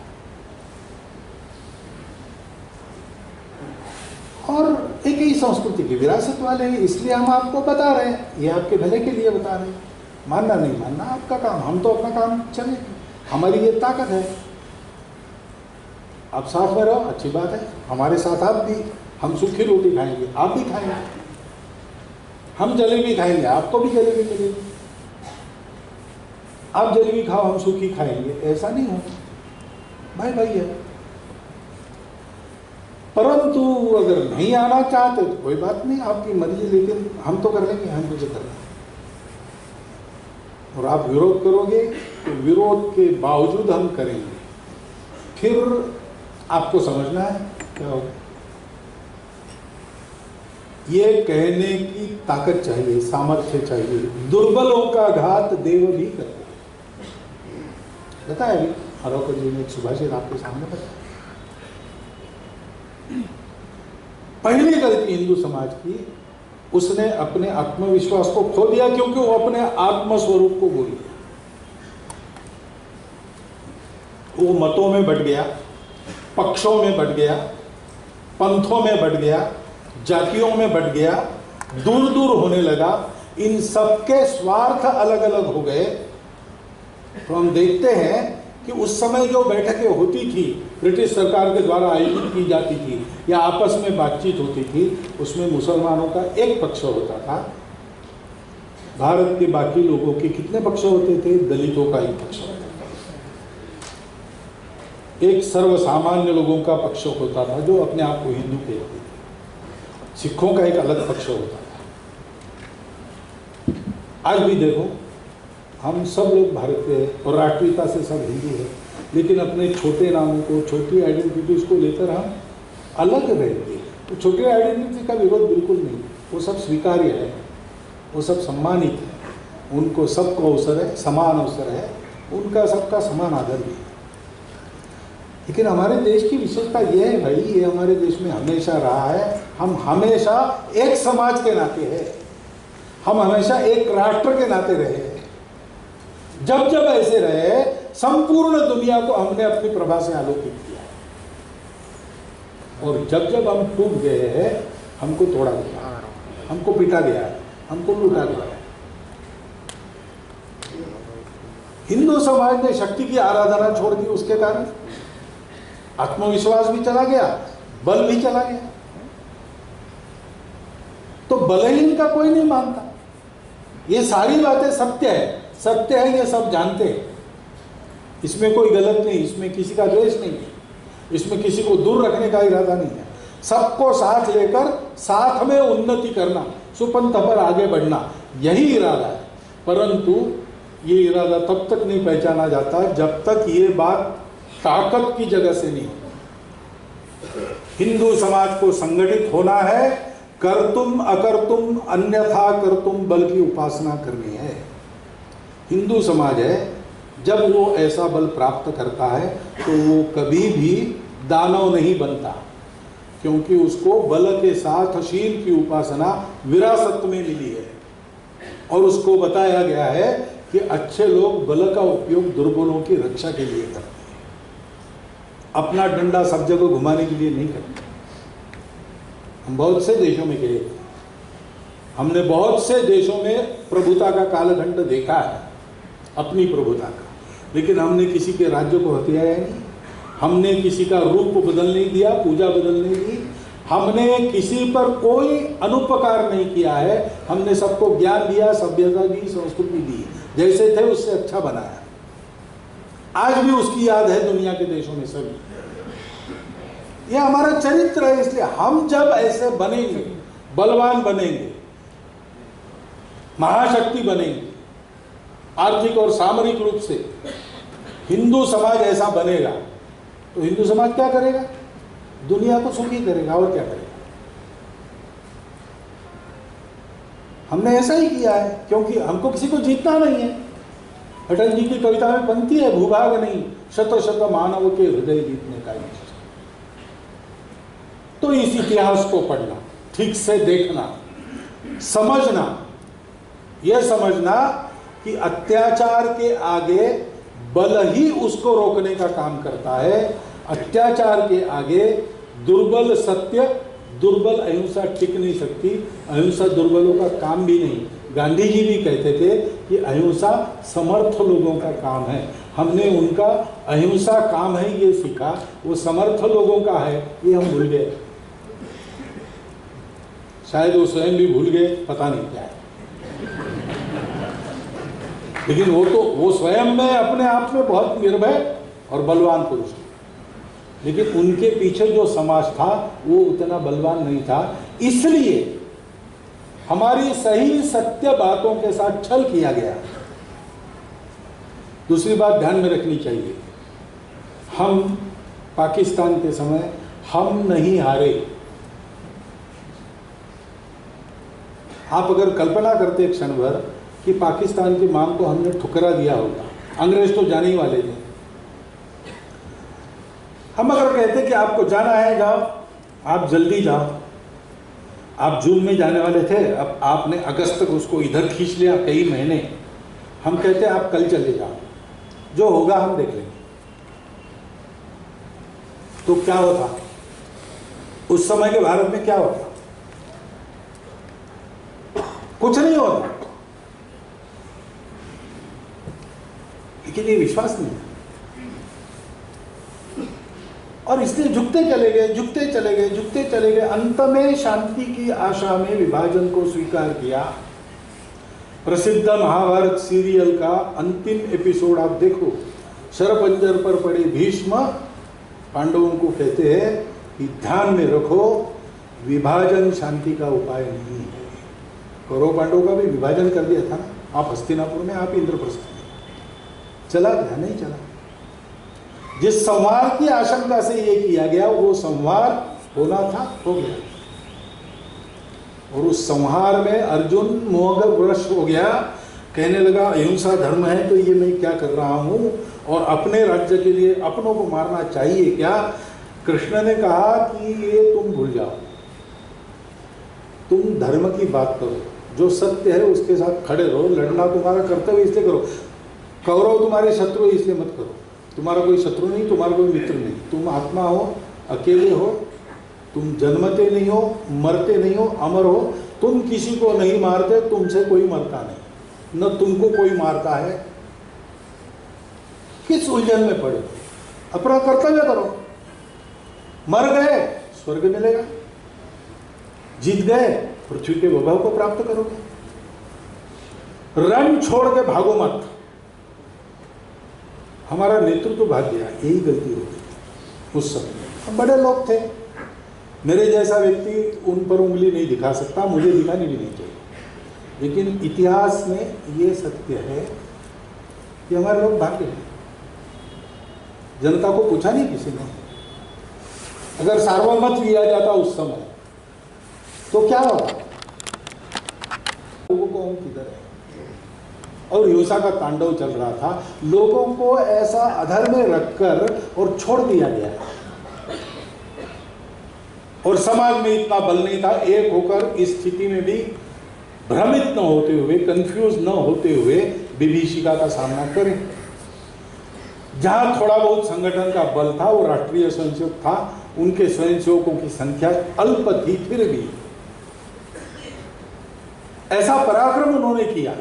है। और एक ही संस्कृति की विरासत वाले हैं, इसलिए हम आपको बता रहे हैं, ये आपके भले के लिए बता रहे हैं। मानना नहीं मानना आपका काम, हम तो अपना काम चलेंगे, हमारी ये ताकत है। आप साथ में रहो, अच्छी बात है, हमारे साथ आप भी, हम सूखी रोटी खाएंगे, आप भी खाएंगे, हम जलेबी खाएंगे, आपको भी जलेबी मिलेगी, आप जलेबी खाओ हम सूखी खाएंगे, ऐसा नहीं होगा, भाई भाई है। परंतु अगर नहीं आना चाहते तो कोई बात नहीं, आपकी मर्जी, लेकिन हम तो कर लेंगे, हम मुझे करना। और आप विरोध करोगे तो विरोध के बावजूद हम करेंगे, फिर आपको समझना है क्या होगा। ये कहने की ताकत चाहिए, सामर्थ्य चाहिए। दुर्बलों का घात देव भी करते हैं, बताया अभी हरोकर जी ने एक सुभाषित आपके सामने बताया। पहली गलती हिंदू समाज की, उसने अपने आत्मविश्वास को खो दिया, क्योंकि वो अपने आत्मस्वरूप को भूल गया। वो मतों में बट गया, पक्षों में बट गया, पंथों में बट गया, जातियों में बट गया, दूर दूर होने लगा। इन सबके स्वार्थ अलग अलग हो गए। तो हम देखते हैं कि उस समय जो बैठकें होती थी, ब्रिटिश सरकार के द्वारा आयोजित की जाती थी या आपस में बातचीत होती थी, उसमें मुसलमानों का एक पक्ष होता था। भारत के बाकी लोगों के कितने पक्ष होते थे? दलितों का एक पक्ष होता था, एक सर्वसामान्य लोगों का पक्ष होता था जो अपने आप को हिंदू कहते थे। सिखों का एक अलग पक्ष होता था। आज भी देखो, हम सब लोग भारत के और राष्ट्रीयता से सब हिंदू हैं, लेकिन अपने छोटे नामों को, छोटी आइडेंटिटीज को लेकर हम अलग रहते हैं। तो छोटी आइडेंटिटी का विरोध बिल्कुल नहीं, वो सब स्वीकार्य है, वो सब सम्मानित है, उनको सबको अवसर है, समान अवसर है, उनका सबका समान आदर भी है। लेकिन हमारे देश की विशेषता यह है भाई, ये हमारे देश में हमेशा रहा है, हम हमेशा एक समाज के नाते हैं, हम हमेशा एक राष्ट्र के नाते रहे हैं। जब जब ऐसे रहे, संपूर्ण दुनिया को हमने अपनी प्रभा से आलोकित किया, और जब जब हम टूट गए हैं, हमको तोड़ा गया, हमको पीटा गया, हमको लूटा गया। हिंदू समाज ने शक्ति की आराधना छोड़ दी, उसके कारण आत्मविश्वास भी चला गया, बल भी चला गया। तो बलहीन का कोई नहीं मानता। ये सारी बातें सत्य है, सत्य है, ये सब जानते हैं, इसमें कोई गलत नहीं, इसमें किसी का द्वेष नहीं है, इसमें किसी को दूर रखने का इरादा नहीं है। सबको साथ लेकर साथ में उन्नति करना, सुपंथ पर आगे बढ़ना, यही इरादा है। परंतु ये इरादा तब तक नहीं पहचाना जाता जब तक ये बात ताकत की जगह से नहीं। हिंदू समाज को संगठित होना है, कर्तुम अकर्तुम अन्यथा कर्तुम बल की उपासना करनी है। हिंदू समाज है, जब वो ऐसा बल प्राप्त करता है तो वो कभी भी दानव नहीं बनता, क्योंकि उसको बल के साथ शील की उपासना विरासत में मिली है। और उसको बताया गया है कि अच्छे लोग बल का उपयोग दुर्बलों की रक्षा के लिए करते हैं, अपना डंडा सब जगह घुमाने के लिए नहीं करते। हम बहुत से देशों में गए, हमने बहुत से देशों में प्रभुता का कालखंड देखा है, अपनी प्रभुता का, लेकिन हमने किसी के राज्य को हथियाया नहीं, हमने किसी का रूप बदल नहीं दिया, पूजा बदल नहीं दी, हमने किसी पर कोई अनुपकार नहीं किया है। हमने सबको ज्ञान दिया, सभ्यता दी, संस्कृति दी, जैसे थे उससे अच्छा बनाया। आज भी उसकी याद है दुनिया के देशों में सभी। ये हमारा चरित्र है, इसलिए हम जब ऐसे बनेंगे, बलवान बनेंगे, महाशक्ति बनेंगे, आर्थिक और सामरिक रूप से हिंदू समाज ऐसा बनेगा, तो हिंदू समाज क्या करेगा? दुनिया को सुखी करेगा, और क्या करेगा? हमने ऐसा ही किया है, क्योंकि हमको किसी को जीतना नहीं है। अटल जी की कविता में पंक्ति है, भूभाग नहीं शत शत मानव के हृदय जीतने का निश्चय। तो इस इतिहास को पढ़ना, ठीक से देखना, समझना, यह समझना कि अत्याचार के आगे बल ही उसको रोकने का काम करता है। अत्याचार के आगे दुर्बल सत्य, दुर्बल अहिंसा टिक नहीं सकती। अहिंसा दुर्बलों का काम भी नहीं। गांधी जी भी कहते थे कि अहिंसा समर्थ लोगों का काम है। हमने उनका अहिंसा काम है ये सीखा, वो समर्थ लोगों का है ये हम भूल गए। शायद वो स्वयं भी भूल गए, पता नहीं क्या है। लेकिन वो स्वयं में अपने आप में बहुत निर्भय और बलवान पुरुष थे, लेकिन उनके पीछे जो समाज था वो उतना बलवान नहीं था। इसलिए हमारी सही सत्य बातों के साथ छल किया गया। दूसरी बात ध्यान में रखनी चाहिए, हम पाकिस्तान के समय हम नहीं हारे। आप अगर कल्पना करते क्षण भर कि पाकिस्तान की मांग को हमने ठुकरा दिया होगा, अंग्रेज तो जाने ही वाले थे। हम अगर कहते कि आपको जाना है जाओ, आप जल्दी जाओ। आप जून में जाने वाले थे, अब आपने अगस्त तक उसको इधर खींच लिया कई महीने। हम कहते आप कल चले जाओ, जो होगा हम देख लेंगे। तो क्या होता उस समय के भारत में? क्या होता? कुछ नहीं होता। लेकिन ये विश्वास नहीं है, और इसलिए झुकते चले गए, झुकते चले गए, झुकते चले गए। अंत में शांति की आशा में विभाजन को स्वीकार किया। प्रसिद्ध महाभारत सीरियल का अंतिम एपिसोड आप देखो, शरपंजर पर पड़े भीष्म पांडवों को कहते हैं कि ध्यान में रखो, विभाजन शांति का उपाय नहीं है। कौरव पांडवों का भी विभाजन कर दिया था ना, आप हस्तिनापुर में, आप इंद्रप्रस्थ में। चला गया? नहीं चला। जिस संवार की आशंका से ये किया गया वो संवार होना था, हो गया। और उस संहार में अर्जुन मोहग्रस्त हो गया, कहने लगा अहिंसा धर्म है तो ये मैं क्या कर रहा हूँ, और अपने राज्य के लिए अपनों को मारना चाहिए क्या? कृष्ण ने कहा कि ये तुम भूल जाओ, तुम धर्म की बात करो, जो सत्य है उसके साथ खड़े रहो। लड़ना तुम्हारा कर्तव्य इसलिए करो। कौरव तुम्हारे शत्रु इसलिए मत करो। तुम्हारा कोई शत्रु नहीं, तुम्हारा कोई मित्र नहीं। तुम आत्मा हो, अकेले हो, तुम जन्मते नहीं हो, मरते नहीं हो, अमर हो। तुम किसी को नहीं मारते, तुमसे कोई मरता नहीं, न तुमको कोई मारता है। किस उलझन में पड़े? अपना कर्तव्य करो। मर गए स्वर्ग मिलेगा, जीत गए पृथ्वी के वैभव को प्राप्त करोगे। रण छोड़ के भागो मत। हमारा नेतृत्व भाग गया, यही गलती होगी उस समय। बड़े लोग थे, मेरे जैसा व्यक्ति उन पर उंगली नहीं दिखा सकता, मुझे दिखानी भी नहीं चाहिए। लेकिन इतिहास में ये सत्य है कि हमारे लोग भाग गए। जनता को पूछा नहीं किसी ने। अगर सार्वमत लिया जाता उस समय तो क्या होगा? लोगों को हम किधर है? और हिंसा का तांडव चल रहा था। लोगों को ऐसा अधर में रखकर और छोड़ दिया गया, और समाज में इतना बल नहीं था एक होकर इस स्थिति में भी भ्रमित न होते हुए, कंफ्यूज न होते हुए विभीषिका का सामना करें। जहां थोड़ा बहुत संगठन का बल था वो राष्ट्रीय स्वयंसेवक था, उनके स्वयंसेवकों की संख्या अल्प थी, फिर भी ऐसा पराक्रम उन्होंने किया।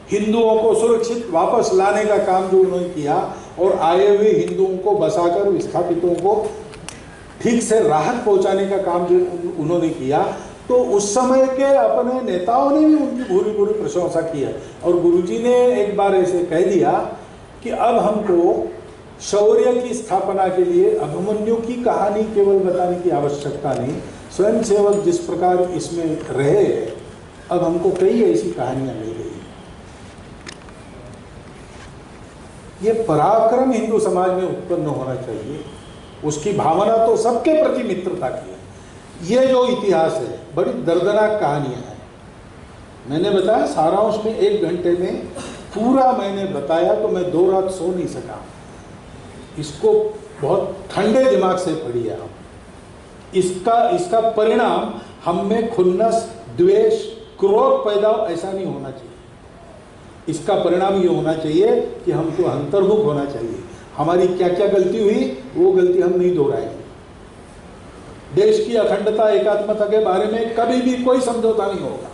हिंदुओं को सुरक्षित वापस लाने का काम जो उन्होंने किया, और आए हुए हिंदुओं को बसाकर विस्थापितों को ठीक से राहत पहुंचाने का काम जो उन्होंने किया, तो उस समय के अपने नेताओं ने भी उनकी भूरी भूरी प्रशंसा की है। और गुरुजी ने एक बार ऐसे कह दिया कि अब हमको शौर्य की स्थापना के लिए अभिमन्यु की कहानी केवल बताने की आवश्यकता नहीं, स्वयंसेवक जिस प्रकार इसमें रहे, अब हमको कई ऐसी कहानियां मिल गई। ये पराक्रम हिंदू समाज में उत्पन्न होना चाहिए। उसकी भावना तो सबके प्रति मित्रता की है। ये जो इतिहास है बड़ी दर्दनाक कहानियां हैं। मैंने बताया सारांश में 1 घंटे में पूरा मैंने बताया तो मैं 2 रात सो नहीं सका। इसको बहुत ठंडे दिमाग से पढ़िए आप। इसका परिणाम हम में खुन्नस, द्वेष, क्रोध पैदा हो, ऐसा नहीं होना चाहिए। इसका परिणाम ये होना चाहिए कि हमको अंतर्मुख होना चाहिए। हमारी क्या क्या गलती हुई वो गलती हम नहीं दोहराएंगे। देश की अखंडता, एकात्मता के बारे में कभी भी कोई समझौता नहीं होगा।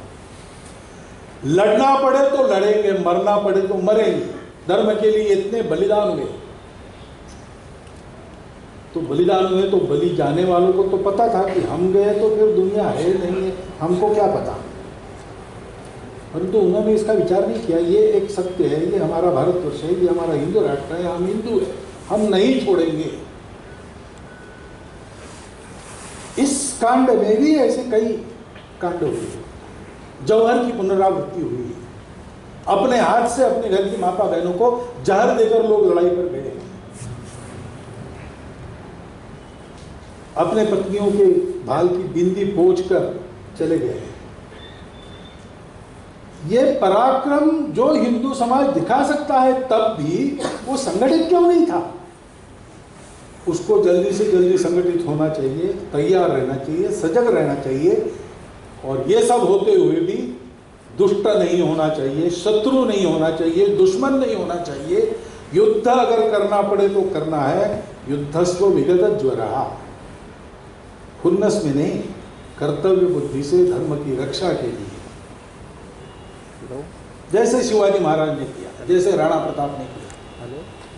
लड़ना पड़े तो लड़ेंगे, मरना पड़े तो मरेंगे। धर्म के लिए इतने बलिदान हुए, तो बलिदान हुए तो बलि जाने वालों को तो पता था कि हम गए तो फिर दुनिया है नहीं है, हमको क्या पता। परंतु उन्होंने इसका विचार नहीं किया। ये एक सत्य है, ये हमारा भारतवर्ष है, ये हमारा हिंदू राष्ट्र है, हम हिंदू है, हम नहीं छोड़ेंगे। इस कांड में भी ऐसे कई कांड हुए। जौहर की पुनरावृत्ति हुई। अपने हाथ से अपने घर की माता बहनों को जहर देकर लोग लड़ाई पर गए। अपने पत्नियों के भाल की बिंदी पोंछ कर चले गए। ये पराक्रम जो हिंदू समाज दिखा सकता है, तब भी वो संगठित क्यों नहीं था? उसको जल्दी से जल्दी संगठित होना चाहिए, तैयार रहना चाहिए, सजग रहना चाहिए। और ये सब होते हुए भी दुष्ट नहीं होना चाहिए, शत्रु नहीं होना चाहिए, दुश्मन नहीं होना चाहिए। युद्ध अगर करना पड़े तो करना है। युद्धस्व विगत ज्वरः, खुन्नस में नहीं, कर्तव्य बुद्धि से धर्म की रक्षा के लिए। जैसे शिवाजी महाराज ने किया, जैसे राणा प्रताप ने किया,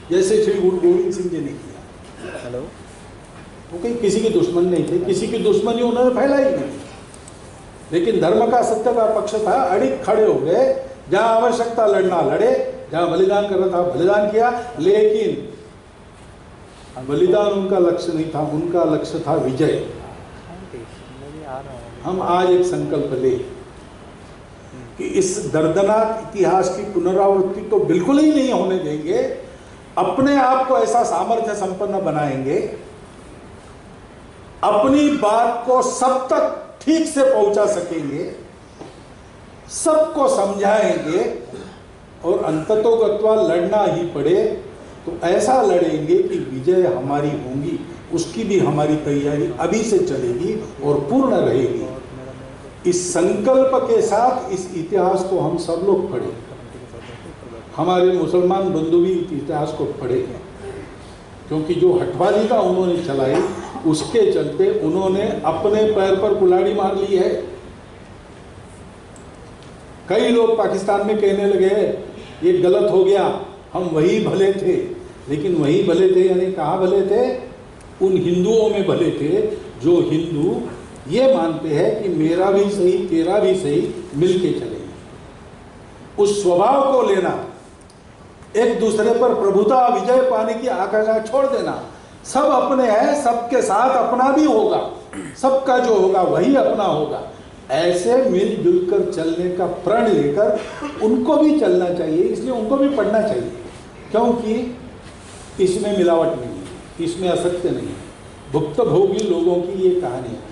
जैसे श्री गुरु गोविंद सिंह जी ने किया। वो कहीं किसी के दुश्मन नहीं थे, किसी की दुश्मनी उन्होंने फैलाई नहीं, लेकिन धर्म का, सत्य का पक्ष था। अड़िग खड़े हो गए, जहां आवश्यकता लड़ना लड़े, जहां बलिदान करना था बलिदान किया। लेकिन बलिदान उनका लक्ष्य नहीं था, उनका लक्ष्य था विजय। हम आज एक संकल्प ले कि इस दर्दनाक इतिहास की पुनरावृत्ति तो बिल्कुल ही नहीं होने देंगे। अपने आप को ऐसा सामर्थ्य संपन्न बनाएंगे, अपनी बात को सब तक ठीक से पहुंचा सकेंगे, सबको समझाएंगे, और अंततोगत्वा लड़ना ही पड़े तो ऐसा लड़ेंगे कि विजय हमारी होगी। उसकी भी हमारी तैयारी अभी से चलेगी और पूर्ण रहेगी। इस संकल्प के साथ इस इतिहास को हम सब लोग पढ़ें। हमारे मुसलमान बंधु भी इतिहास को पढ़े, क्योंकि जो हटवालिका उन्होंने चलाई उसके चलते उन्होंने अपने पैर पर कुल्हाड़ी मार ली है। कई लोग पाकिस्तान में कहने लगे ये गलत हो गया, हम वही भले थे। लेकिन वही भले थे यानी कहाँ भले थे? उन हिंदुओं में भले थे जो हिंदू ये मानते हैं कि मेरा भी सही तेरा भी सही, मिलके चलेंगे। उस स्वभाव को लेना, एक दूसरे पर प्रभुता विजय पाने की आकांक्षा छोड़ देना। सब अपने हैं, सबके साथ अपना भी होगा, सबका जो होगा वही अपना होगा। ऐसे मिलजुल कर चलने का प्रण लेकर उनको भी चलना चाहिए। इसलिए उनको भी पढ़ना चाहिए, क्योंकि इसमें मिलावट नहीं है, इसमें असत्य नहीं है। भुक्तभोगी लोगों की ये कहानी है।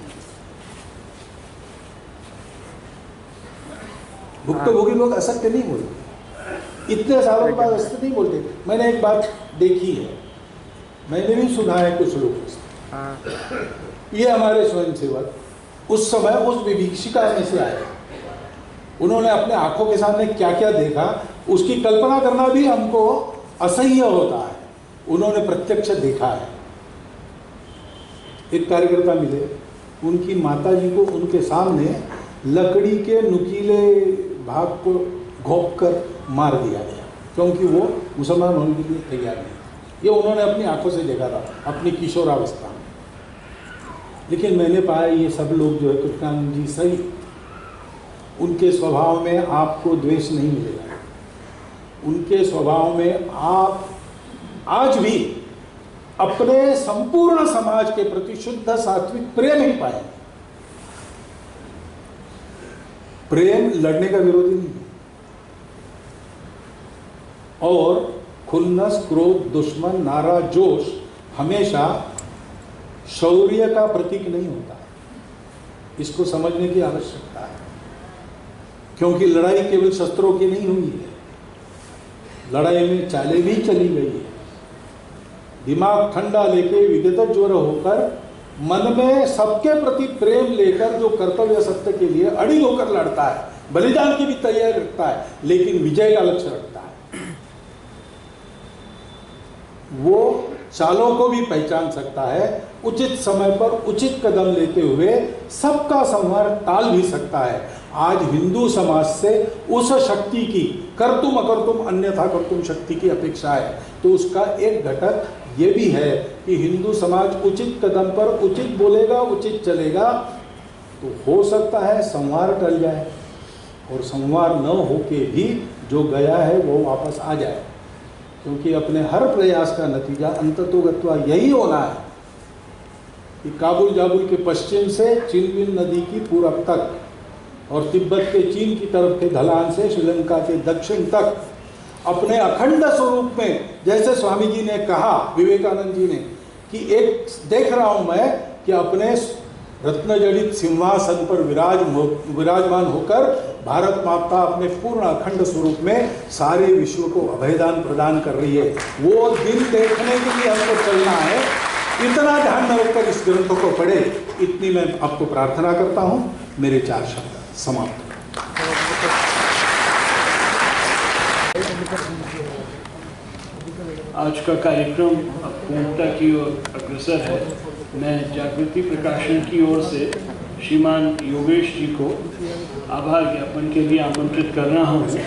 भुक्तभोगी लोग असत्य नहीं बोलते, इतने सालों के बाद असत्य नहीं बोलते। मैंने एक बात देखी है, मैंने भी सुना है कुछ लोगों से। ये हमारे स्वयंसेवक उस समय उस विभीषिका में से आए, उन्होंने अपने आंखों के सामने क्या क्या देखा उसकी कल्पना करना भी हमको असह्य होता है। उन्होंने प्रत्यक्ष देखा है। एक कार्यकर्ता मिले, उनकी माताजी को उनके सामने लकड़ी के नुकीले भाग को घोंप कर मार दिया गया, क्योंकि वो मुसलमान होने के लिए तैयार नहीं। ये उन्होंने अपनी आंखों से देखा था अपनी किशोरावस्था में। लेकिन मैंने पाया ये सब लोग जो है कृष्णानंद जी सही, उनके स्वभाव में आपको द्वेष नहीं मिलेगा। उनके स्वभाव में आप आज भी अपने संपूर्ण समाज के प्रति शुद्ध सात्विक प्रेम ही पाएंगे। प्रेम लड़ने का विरोधी नहीं है, और खुन्नस, क्रोध, दुश्मन, नारा, जोश हमेशा शौर्य का प्रतीक नहीं होता। इसको समझने की आवश्यकता है, क्योंकि लड़ाई केवल शस्त्रों की नहीं हुई है, लड़ाई में चालें भी चली गई है। दिमाग ठंडा लेके विगत ज्वर होकर मन में सबके प्रति प्रेम लेकर जो कर्तव्य सत्य के लिए अड़िग होकर लड़ता है, बलिदान की भी तैयारी रखता है, लेकिन विजय का लक्ष्य रखता है, वो चालों को भी पहचान सकता है, उचित समय पर उचित कदम लेते हुए सबका संहार टाल भी सकता है। आज हिंदू समाज से उस शक्ति की कर्तुम अकर्तुम अन्यथा कर्तुम शक्ति की अपेक्षा है। तो उसका एक घटक ये भी है कि हिंदू समाज उचित कदम पर उचित बोलेगा, उचित चलेगा, तो हो सकता है संहार टल जाए, और संहार न होके भी जो गया है वो वापस आ जाए। क्योंकि अपने हर प्रयास का नतीजा अंततोगत्वा यही होना है कि काबुल जाबुल के पश्चिम से चिनबिन नदी की पूरब तक और तिब्बत के चीन की तरफ के ढलान से श्रीलंका के दक्षिण तक अपने अखंड स्वरूप में, जैसे स्वामी जी ने कहा, विवेकानंद जी ने, कि एक देख रहा हूं मैं कि अपने रत्नजड़ित सिंहासन पर विराजमान होकर भारत माता अपने पूर्ण अखंड स्वरूप में सारे विश्व को अभयदान प्रदान कर रही है। वो दिन देखने के लिए हमको चलना है। इतना ध्यान में रखकर इस ग्रंथों को पढ़े, इतनी मैं आपको प्रार्थना करता हूँ। मेरे 4 शब्द समाप्त। आज का कार्यक्रम अब पूर्णता की ओर अग्रसर है। मैं जागृति प्रकाशन की ओर से श्रीमान योगेश जी को आभार ज्ञापन के लिए आमंत्रित कर रहा हूँ।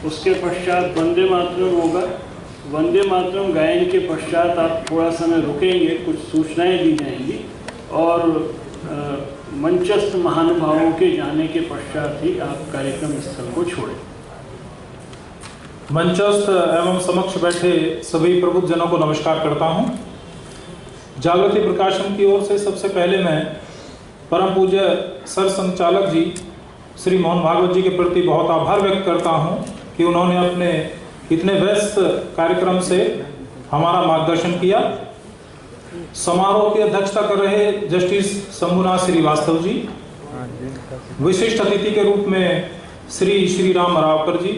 उसके पश्चात वंदे मातरम होगा। वंदे मातरम गायन के पश्चात आप थोड़ा समय रुकेंगे, कुछ सूचनाएं दी जाएंगी और मंचस्थ महानुभावों के जाने के पश्चात ही आप कार्यक्रम स्थल को छोड़ें। मंचस्थ एवं समक्ष बैठे सभी प्रबुद्ध जनों को नमस्कार करता हूं। जागृति प्रकाशन की ओर से सबसे पहले मैं परम पूज्य सर संचालक जी श्री मोहन भागवत जी के प्रति बहुत आभार व्यक्त करता हूं कि उन्होंने अपने इतने व्यस्त कार्यक्रम से हमारा मार्गदर्शन किया। समारोह की अध्यक्षता कर रहे जस्टिस शंभुनाथ श्रीवास्तव जी, विशिष्ट अतिथि के रूप में श्री राम रावकर जी,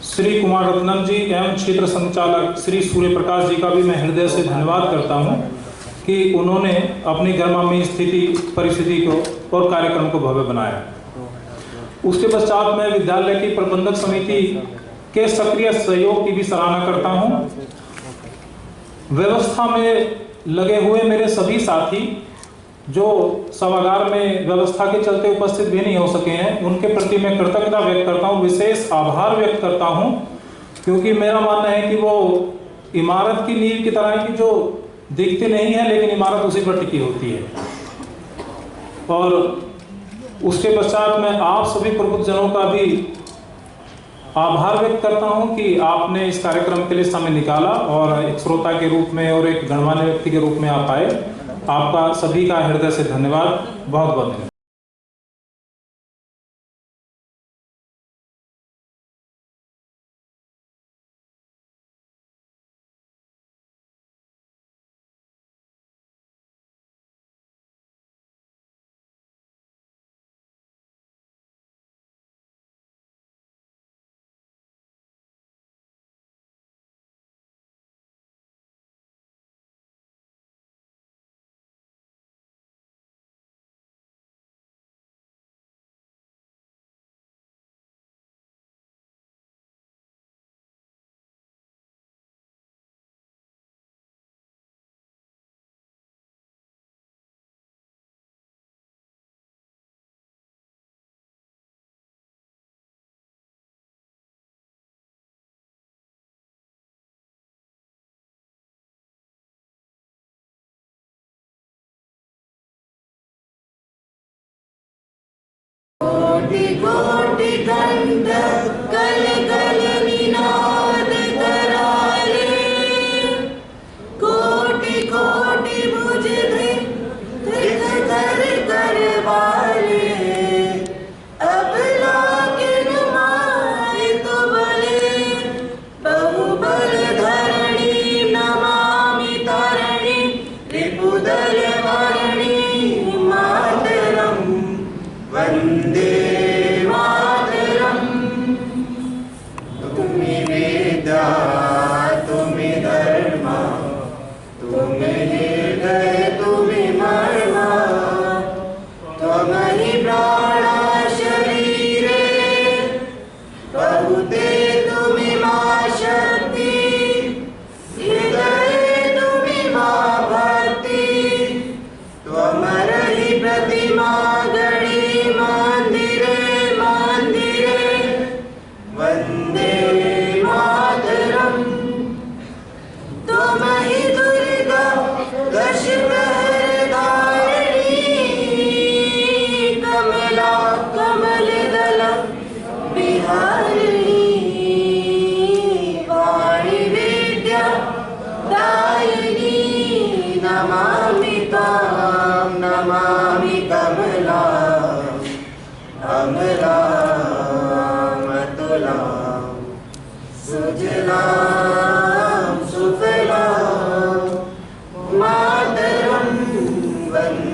श्री कुमार रत्नम जी एवं क्षेत्र संचालक श्री सूर्य प्रकाश जी का भी मैं हृदय से धन्यवाद करता हूं कि उन्होंने अपनी गर्मामी परिस्थिति को और कार्यक्रम को भव्य बनाया। उसके पश्चात मैं विद्यालय की प्रबंधक समिति के सक्रिय सहयोग की भी सराहना करता हूं। व्यवस्था में लगे हुए मेरे सभी साथी जो सभागार में व्यवस्था के चलते उपस्थित भी नहीं हो सके हैं, उनके प्रति मैं कृतज्ञता व्यक्त करता हूं, विशेष आभार व्यक्त करता हूं, क्योंकि मेरा मानना है कि वो इमारत की नींव की तरह की जो दिखती नहीं है लेकिन इमारत उसी पर टिकी होती है। और उसके पश्चात मैं आप सभी प्रबुद्ध जनों का भी आभार व्यक्त करता हूं कि आपने इस कार्यक्रम के लिए समय निकाला और एक श्रोता के रूप में और एक गणमान्य व्यक्ति के रूप में आप आए। आपका सभी का हृदय से धन्यवाद। बहुत बहुत धन्यवाद। कोटि कोटि गंध गल गल निनाद कराले, कोटि कोटि भुज धृत कर कर वाले, अब लागिन माय तो बले, बहुबल धरणी नमामि तारणी, रिपुदल वारणी मातरम वंदे मातरम। तुम्हें त्वां नमामि कमलाम् अमलाम् अतुलाम् सुजलाम् सुफलाम् मातरं वन्दे